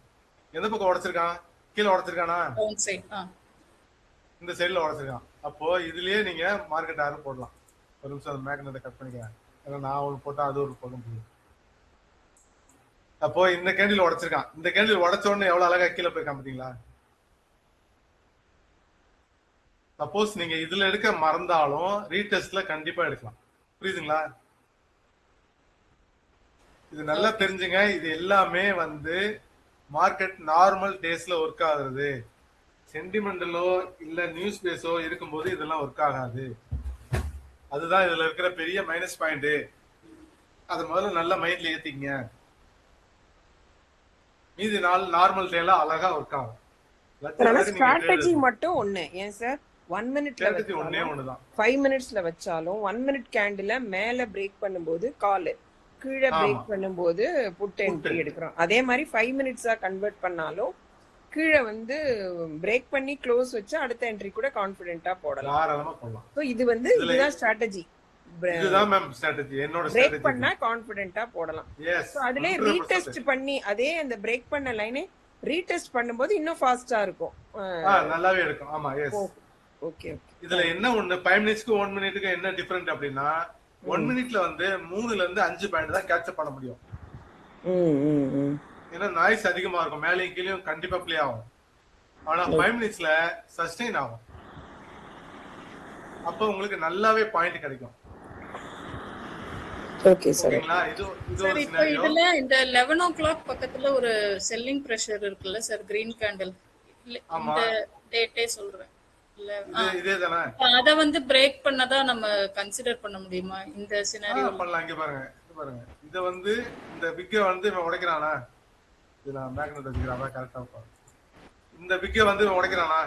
எந்த பக்கம் உடைச்சிருக்கான்? கீழே உடைச்சிருக்கானா? Down side. இந்த சைடுல உடைச்சிருக்கான். அப்போ இதுலயே நீங்க மார்க்கெட் ஆர்டர் போடலாம். ஒரு நிமிஷம் அந்த மேக்னெட்டை கட் பண்ணிக்கிறேன். ஏன்னா நான் ஒன்று போட்டா அது ஒரு போட முடியும். அப்போ இந்த கேண்டில் உடைச்சிருக்கான். இந்த கேண்டில் உடைச்ச உடனே எவ்வளவு அழகா கீழே போய் காமிட்டீங்களா? சப்போஸ் நீங்க இதுல எடுக்க மறந்தாலும் ரீடெஸ்ட்ல கண்டிப்பா எடுக்கலாம். புரியுதுங்களா? இது நல்லா தெரிஞ்சுங்க. இது எல்லாமே வந்து மார்க்கெட் நார்மல் டேஸ்ல ஒர்க் ஆகுறது. சென்டிமெண்டலோ இல்ல நியூஸ் பேஸோ இருக்கும்போது இதெல்லாம் ஒர்க் ஆகாது. அதுதான் இதுல இருக்கிற பெரிய மைனஸ் பாயிண்ட். அது முதல்ல நல்ல மைண்ட்ல ஏத்திக்கங்க. மீதி நாள் நார்மல் டேல அழகா ஒர்க் ஆகும். ஸ்ட்ராட்டஜி மட்டும் ஒண்ணு. ஏன் சார் 1 மினிட்ல ஒண்ணே ஒண்ணுதான். 5 மினிட்ஸ்ல வச்சாலும் 1 மினிட் கேண்டில மேல பிரேக் பண்ணும்போது கால், கீழே பிரேக் பண்ணும்போது புட் என்ட்ரி எடுக்கிறோம். அதே மாதிரி 5 மினிட்ஸா கன்வெர்ட் பண்ணாலும் கீழே வந்து பிரேக் பண்ணி க்ளோஸ் வச்சு அடுத்த என்ட்ரி கூட கான்ஃபிடென்ட்டா போடலாம். தாராளமா போடலாம். சோ இது வந்து இதுதான் ஸ்ட்ராட்டஜி. இதுதான் மேம் ஸ்ட்ராட்டஜி. என்னோட பிரேக் ஸ்ட்ராட்டஜி பண்ணா கான்ஃபிடென்ட்டா போடலாம். எஸ். சோ அதுல ரீடெஸ்ட் பண்ணி அதே அந்த பிரேக் பண்ண லைனே ரீடெஸ்ட் பண்ணும்போது இன்னும் ஃபாஸ்டா இருக்கும். நல்லாவே இருக்கும். ஆமா எஸ். ஓகே. இதுல என்ன ஒண்ணு 5 மினிட்ஸ்க்கு 1 மினிட்டுக்கு என்ன டிஃபரெண்ட் அப்படின்னா 1 மினிட்ல வந்து 3ல இருந்து 5 பாயிண்ட் தான் கேட்ச் பண்ண முடியும். ஏன்னா நாய்ஸ் அதிகமா இருக்கும். மேலேயும் கீழேயும் கண்டிப்பா ப்ளே ஆகும். ஆனா 5 மினிட்ஸ்ல சஸ்டெயின் ஆகும். அப்ப உங்களுக்கு நல்லாவே பாயிண்ட் கிடைக்கும். Okay sir. ஓகேங்களா? இது சார் ஒரு இப்போ சினாரியோ. இதுல இந்த 11 o'clock பக்கத்துல ஒரு செல்லிங் பிரஷர் இருக்குல்ல சார், கிரீன் கேண்டில். இந்த டேட்டே சொல்றேன். இதே தானே? அத வந்து பிரேக் பண்ணதா நம்ம கன்சிடர் பண்ண முடியுமா இந்த சினாரியோ? பண்ணலாம். இங்க பாருங்க, இது பாருங்க. இத வந்து இந்த விக்க வந்து இவன் உடைக்கிறானா? இது நான் மேக்னெட் வச்சுக்கிறேன். கரெக்டா பாரு. இந்த விக்க வந்து இவன் உடைக்கிறானா?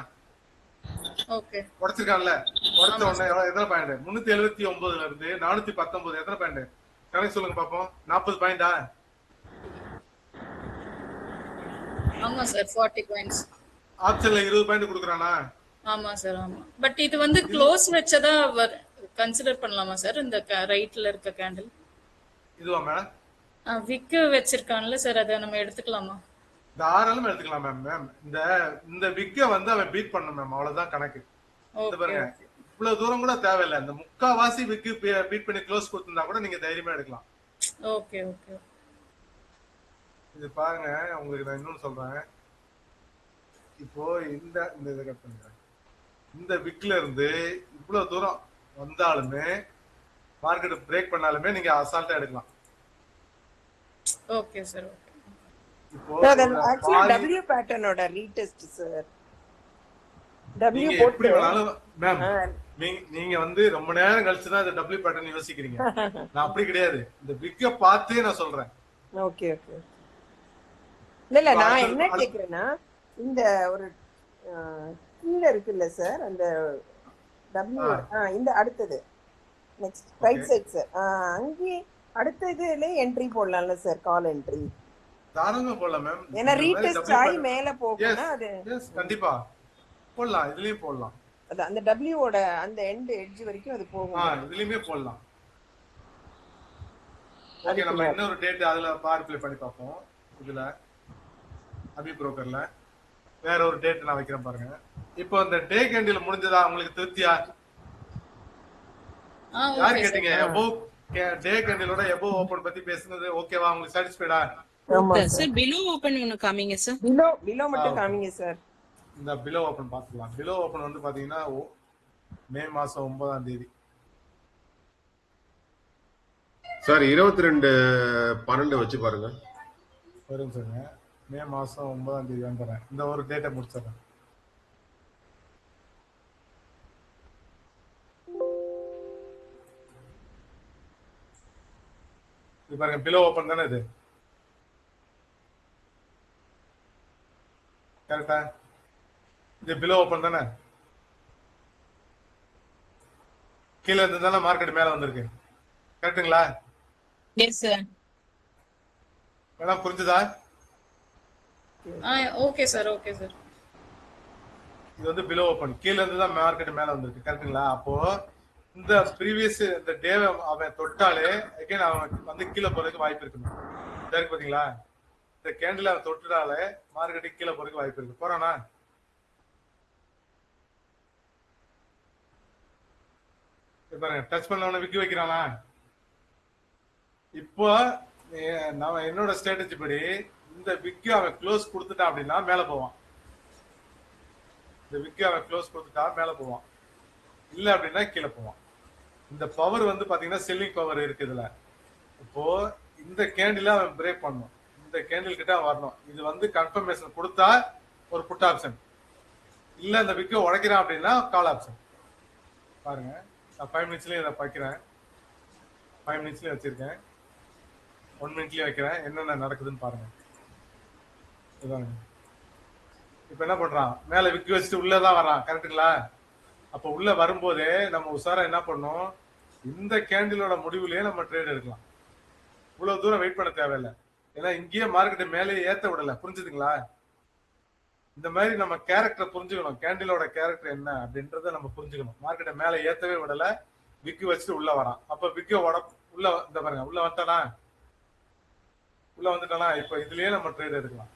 ஓகே. உடைச்சிருக்கான்ல. உடைச்ச உடனே எத்தனை பாயிண்ட்? 379ல இருந்து 419 எத்தனை பாயிண்ட்? கணக்கு சொல்லுங்க பாப்போம். 40 பாயிண்டா? ஆமா சார் 40 பாயிண்ட்ஸ். ஆப்ஷன்ல 20 பாயிண்ட் கொடுக்கறானா? ஆமா சார் ஆமா. பட் இது வந்து க்ளோஸ் வெச்சதா கன்சிடர் பண்ணலாமா சார் இந்த ரைட்ல இருக்க கேண்டில்? இதுவா மேடம்? விக் வெச்சிருக்கான்ல சார், அத நம்ம எடுத்துக்கலாமா? தாராளமா எடுத்துக்கலாம் மேம். மேம் இந்த விக்க வந்து அவன் பீட் பண்ணணும் மேம். அவ்வளவுதான் கணக்கு. இது பாருங்க, இவ்வளவு தூரம் கூட தேவையில்லை. இந்த முக்காவாசி விக்கு பீட் பண்ணி க்ளோஸ் கொடுத்திருந்தா கூட நீங்க தைரியமா எடுக்கலாம். Okay okay. இது பாருங்க, உங்களுக்கு நான் இன்னொன்னு சொல்றேன். இப்போ இந்த இதை கட் பண்ணுறேன். இந்த விக்ல இருந்து இவ்வளவு தூரம் வந்தாலுமே மார்க்கெட் பிரேக் பண்ணாலுமே நீங்க அசால்ட்டா எடுக்கலாம். Okay sir okay. இப்போ ஆக்சுவலி W பேட்டர்னோட ரீடெஸ்ட் சார். W எப்படி வேணாலும் மேம் நீங்க வந்து ரொம்ப நேரம் கழிச்சு தான் இந்த W பேட்டர்ன் யோசிக்கிறீங்க. நான் அப்படி கிடையாது. இந்த விக்க பார்த்தே நான் சொல்றேன். Okay okay. இல்ல நான் என்ன கேக்குறேன்னா இந்த ஒரு கீழ இருக்குல்ல சார் அந்த W இந்த அடுத்தது நெக்ஸ்ட் ரைட் சைடு சார் அங்கே அடுத்த இதுல என்ட்ரி போடலாம்ல சார் கால் என்ட்ரி தாராளமா போடலாம் மேம். ஏன்னா ரீடெஸ்ட் ஆகி மேல போகும்னா அது கண்டிப்பா போடலாம். இதுலயும் போடலாம். அது அந்த W ஓட அந்த எண்ட் எட்ஜ் வரைக்கும் அது போகும். இதுலயுமே போடலாம். ஓகே நம்ம இன்னொரு டேட் அதுல பார் ப்ளே பண்ணி பார்ப்போம். இதுல அபி புரோக்கர்ல வேற ஒரு டேட் நான் வைக்கிறேன் பாருங்க. இப்போ இந்த டே கேண்டில் முடிஞ்சதா உங்களுக்கு திருப்தியா? யார் கேட்டீங்க? அபோவ் டே கேண்டிலோட அபோவ் ஓபன் பத்தி பேசுனது ஓகேவா? உங்களுக்கு சாட்டிஸ்ஃபைடா? ஆமா சார். பிலோ ஓபன் ஒன்னு காமிங்க சார். பிலோ மட்டும் காமிங்க சார். இந்த பிலோ ஓபன் பாத்துக்கலாம். பிலோ ஓபன் வந்து பாத்தீங்கன்னா மே மாசம் 9ஆம் தேதி சார் 22/12 வச்சு பாருங்க. வரும் சார். மே மாசம் 9ஆம் தேதி வந்துறேன். இந்த ஒரு டேட்டை முடிச்சிடறேன். இது பாருங்க பிலோ ஓபன் தானே இது? கரெக்டா? இது பிலோ ஓபன் தானே? கீழே இருந்து தானே மார்க்கெட் மேல வந்திருக்கு. கரெக்ட்டுங்களா? Yes sir. மேடம் புரிஞ்சுதா? Okay sir. Okay sir. இது வந்து பிலோ ஓபன். கீழ இருந்து தான் மார்க்கெட் மேல வந்திருக்கு. கரெக்ட்டுங்களா? அப்போ இந்த ப்ரீவியஸ் இந்த டே அவன் தொட்டாலே அகைன் அவன் வந்து கீழே போறதுக்கு வாய்ப்பு இருக்கு. இருக்கு பாத்தீங்களா? இந்த கேண்டில் அவன் தொட்டுட்டாலே மார்க்கெட்டுக்கு கீழே போறதுக்கு வாய்ப்பு இருக்கு. போறானா? பாருங்க டச் பண்ணவன விக்கி வைக்கிறானா? இப்போ நான் என்னோட ஸ்ட்ராட்டஜி படி இந்த விக்கி அவன் க்ளோஸ் கொடுத்துட்டான் அப்படின்னா மேல போவான். இந்த விக்கி அவன் க்ளோஸ் கொடுத்துட்டா மேல போவான். இல்ல அப்படின்னா கீழே போவான். இந்த பவர் வந்து பாத்தீங்கன்னா செல்லிங் பவர் இருக்கு இதுல. இப்போ இந்த கேண்டில அவன் பிரேக் பண்ணணும். இந்த கேண்டில் கிட்ட வரணும். இது வந்து கன்ஃபர்மேஷன் கொடுத்தா ஒரு புட் ஆப்ஷன். இல்ல இந்த விக்கை உடைக்கிறான் அப்படின்னா கால் ஆப்ஷன். பாருங்க நான் 5 மினிட்ஸ்லயும் இதை வைக்கிறேன். 5 மினிட்ஸ்லயும் வச்சிருக்கேன். 1 மினிட்லயும் வைக்கிறேன். என்னென்ன நடக்குதுன்னு பாருங்க. இப்ப என்ன பண்றான்? மேல விக்கி வச்சுட்டு உள்ளதான் வர்றான். கரெக்டுங்களா? அப்ப உள்ள வரும்போதே நம்ம உசாரா என்ன பண்ணோம்? இந்த கேண்டிலோட முடிவுலயே நம்ம ட்ரேட் எடுக்கலாம். இவ்வளவு தூரம் வெயிட் பண்ண தேவையில்லை. ஏன்னா இங்கேயே மார்க்கெட் மேலே ஏத்த விடல. புரிஞ்சுதுங்களா? இந்த மாதிரி நம்ம கேரக்டர் புரிஞ்சுக்கணும். கேண்டிலோட கேரக்டர் என்ன அப்படின்றத நம்ம புரிஞ்சுக்கணும். மார்க்கெட்டை மேல ஏத்தவே விடல. விக்கி வச்சுட்டு உள்ள வரான். அப்ப விக்கி உள்ள இந்த பாருங்க உள்ள வந்துட்டானா? உள்ள வந்துட்டானா? இப்ப இதுலயே நம்ம ட்ரேட் எடுக்கலாம்.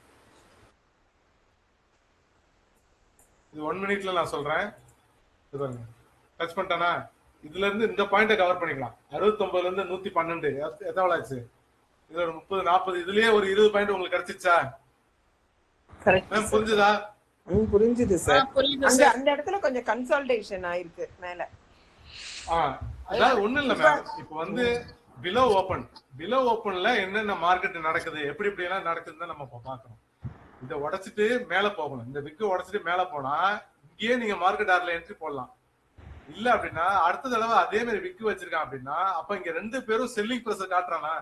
இது 1 மினிட்ல நான் சொல்றேன். இது பாருங்க டச் பண்ணிட்டானா? இதுல இருந்து இந்த பாயிண்ட கவர் பண்ணிக்கலாம். 69ல இருந்து 112 எவ்வளவு ஆச்சு? இதுல ஒரு 30 40 இதுலயே ஒரு 20 பாயிண்ட் உங்களுக்கு கிடைச்சிச்சா? மேம் புரிஞ்சுதா? புரிஞ்சுது சார். அந்த இடத்துல கொஞ்சம் கன்சால்டேஷன் ஆயிருக்கு மேல. அதாவது ஒண்ணும் இல்ல மேம். இப்போ வந்து பிலோ ஓபன்ல என்னென்ன மார்க்கெட் நடக்குது, எப்படி எப்படி எல்லாம் நடக்குதுன்னு நம்ம பாக்கணும். இதை உடைச்சிட்டு மேல போகணும். இந்த விக்கு உடைச்சிட்டு மேல போனா இங்கேயே நீங்க மார்க்கெட் ஆர்ல என்ட்ரி போடலாம். இல்ல அப்படின்னா அடுத்த தடவை அதே மாதிரி விக்கு வச்சிருக்கான் அப்படின்னா அப்ப இங்க 2 பேரும் செல்லிங் பிரஷர் காட்டுறானா?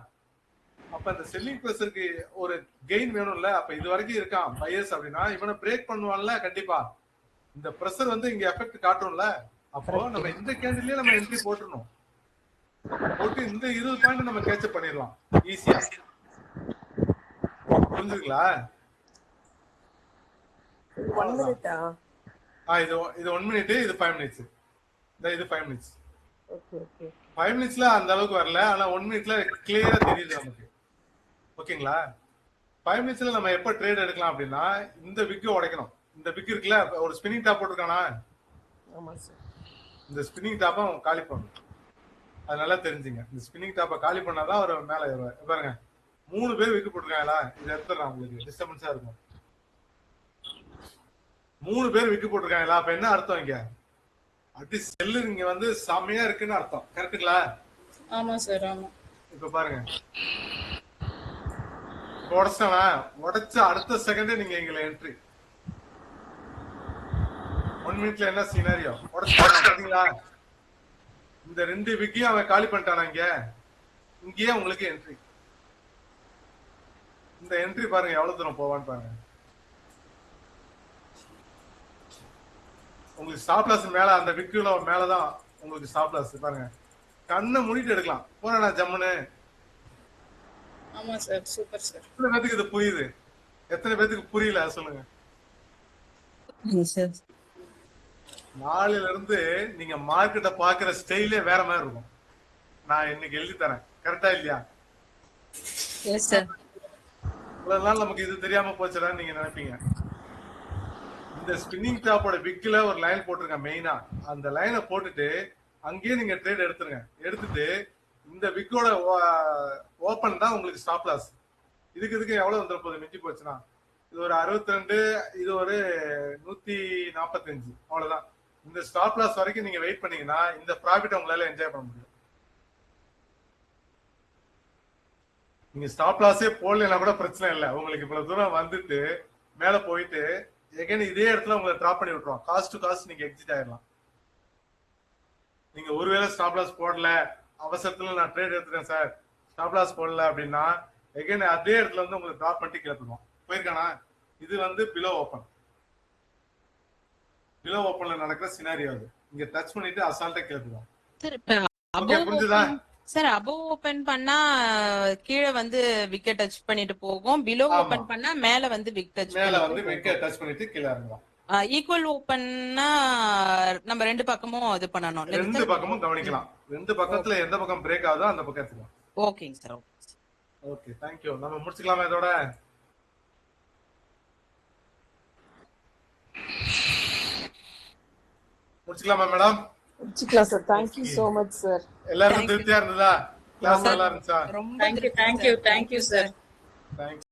அப்ப இந்த செல்லிங் பிரஷருக்கு ஒரு கெயின் வேணும்ல. அப்ப இது வரைக்கும் இருக்கான் பையர்ஸ் அப்படின்னா இவனை பிரேக் பண்ணுவான்ல கண்டிப்பா. இந்த பிரஷர் வந்து இங்க எஃபெக்ட் காட்டும்ல. அப்போ நம்ம இந்த கேண்டிலே நம்ம என்ட்ரி போட்டுறணும். போட்டு இந்த 20 பாயிண்ட் நம்ம கேட்சப் பண்ணிடலாம் ஈஸியா. புரிஞ்சுங்களா? இது 1 மினிட், இது 5 மினிட்ஸ். இது 5 மினிட்ஸ். 5 மினிட்ஸ்ல அந்த அளவுக்கு வரல. ஆனா 1 மினிட்ல கிளியரா தெரியுது நமக்கு. ஓகேங்களா? 5 மினிட்ஸ்ல நம்ம எப்ப ட்ரேட் எடுக்கலாம் அப்படின்னா இந்த விக்கு உடைக்கணும். இந்த விக்கு இருக்குல்ல ஒரு ஸ்பின்னிங் டாப் போட்டிருக்கானா? இந்த ஸ்பின்னிங் டாப்பை காலி பண்ணணும். அது நல்லா தெரிஞ்சுங்க. இந்த ஸ்பின்னிங் டாப்பை காலி பண்ணாதான் அவர் மேல ஏறுவார். பாருங்க 3 பேர் விக்கு போட்டிருக்காங்களா? இது எடுத்துடுறான். உங்களுக்கு டிஸ்டர்பன்ஸா இருக்கும். 3 பேர் விக்கு போட்டிருக்காங்களா? அப்ப என்ன அர்த்தம்? இங்க அது செல்லு இங்க வந்து செமையா இருக்குன்னு அர்த்தம். கரெக்ட்டுங்களா? ஆமா சார். ஆமா. இப்ப பாருங்க உடைச்சானா? உடைச்ச அடுத்த செகண்டே நீங்க எங்களை என்ட்ரி. 1 மினிட்ல என்ன சினாரியோ? உடைச்சாங்களா? இந்த 2 விக்கையும் அவன் காலி பண்ணிட்டானா? இங்கேயே உங்களுக்கு என்ட்ரி. இந்த என்ட்ரி பாருங்க எவ்வளவு தூரம் போவான்னு பாருங்க. உங்களுக்கு ஸ்டாப் லாஸ் மேல அந்த விக்குல மேலதான் உங்களுக்கு ஸ்டாப் லாஸ் பாருங்க. கண்ணை மூடிட்டு எடுக்கலாம். போறா ஜம்முன்னு. ஆமா சார், சூப்பர் சார். எத்தனை பேத்துக்கு இது புரியுது? எத்தனை பேத்துக்கு புரியல சொல்லுங்க. நாளையில இருந்து நீங்க மார்க்கெட்டை பாக்குற ஸ்டைலே வேற மாதிரி இருக்கும். நான் இன்னைக்கு எழுதி தரேன். கரெக்டா இல்லையா? இவ்வளவு நாள் நமக்கு இது தெரியாம போச்சுடான்னு நீங்க நினைப்பீங்க. இந்த ஸ்பின்னிங் டாப்போட விக்ல ஒரு லைன் போட்டிருங்க மெயினா. அந்த லைனை போட்டுட்டு அங்கேயே நீங்க ட்ரேட் எடுத்துருங்க. எடுத்துட்டு இந்த விக்கோட ஓபன் தான் உங்களுக்கு ஸ்டாப் லாஸ். இதுக்கு எவ்வளவு வந்துட போகுது மிஞ்சி போச்சுன்னா? இது ஒரு 62, இது ஒரு 145, அவ்வளவுதான். இந்த ஸ்டாப் லாஸ் வரைக்கும் நீங்க வெயிட் பண்ணீங்கன்னா இந்த ப்ராஃபிட் உங்களால என்ஜாய் பண்ண முடியும். நீங்க ஸ்டாப் லாஸே போடலைன்னா கூட பிரச்சனை இல்லை. உங்களுக்கு இவ்வளவு தூரம் வந்துட்டு மேல போயிட்டு எகைன் இதே இடத்துல உங்களை டிராப் பண்ணி விட்டுருவோம். காஸ்ட் டு காஸ்ட் நீங்க எக்ஸிட் ஆயிடலாம். நீங்க ஒருவேளை ஸ்டாப் லாஸ் போடல, அவசரத்துல நான் ட்ரேட் எடுத்துட்டேன் சார், ஸ்டாப் லாஸ் போடல அப்படின்னா எகைன் அதே இடத்துல வந்து உங்களுக்கு டிராப் பண்ணிட்டு கிளப்பிடுவோம். போயிருக்கானா? இது வந்து பிலோ ஓப்பன். பிலோ ஓப்பன்ல நடக்கிற சினாரியோ அது. இங்க டச் பண்ணிட்டு அசால்ட்டா கிளப்பிடுவோம். புரிஞ்சுதா சார்? அபோவ் ஓபன் பண்ணா கீழே வந்து விக்கெட் டச் பண்ணிட்டு போகும், பிலோ ஓபன் பண்ணா மேல வந்து விக்கெட் டச் மேல வந்து விக்கெட் டச் பண்ணிட்டு கீழ இறங்குவோம். ஈக்குவல் ஓபன்னா நம்ம ரெண்டு பக்கமும் இது பண்ணணும். ரெண்டு பக்கமும் கவனிக்கலாம். ரெண்டு பக்கத்துல எந்த பக்கம் பிரேக் ஆகுதோ அந்த பக்கம் எடுத்துக்கலாம். ஓகேங்க சார். Okay, thank you. நம்ம முடிச்சுக்கலாமா இதோட? முடிச்சுக்கலாமா மேடம்? முடிச்சுக்கலாம் sir. Thank you so much sir. எல்லாரும் திருப்தியா இருந்ததா? கிளாஸ் நல்லா இருந்துச்சா? ரொம்ப தேங்க்யூ சார். தேங்க்ஸ்.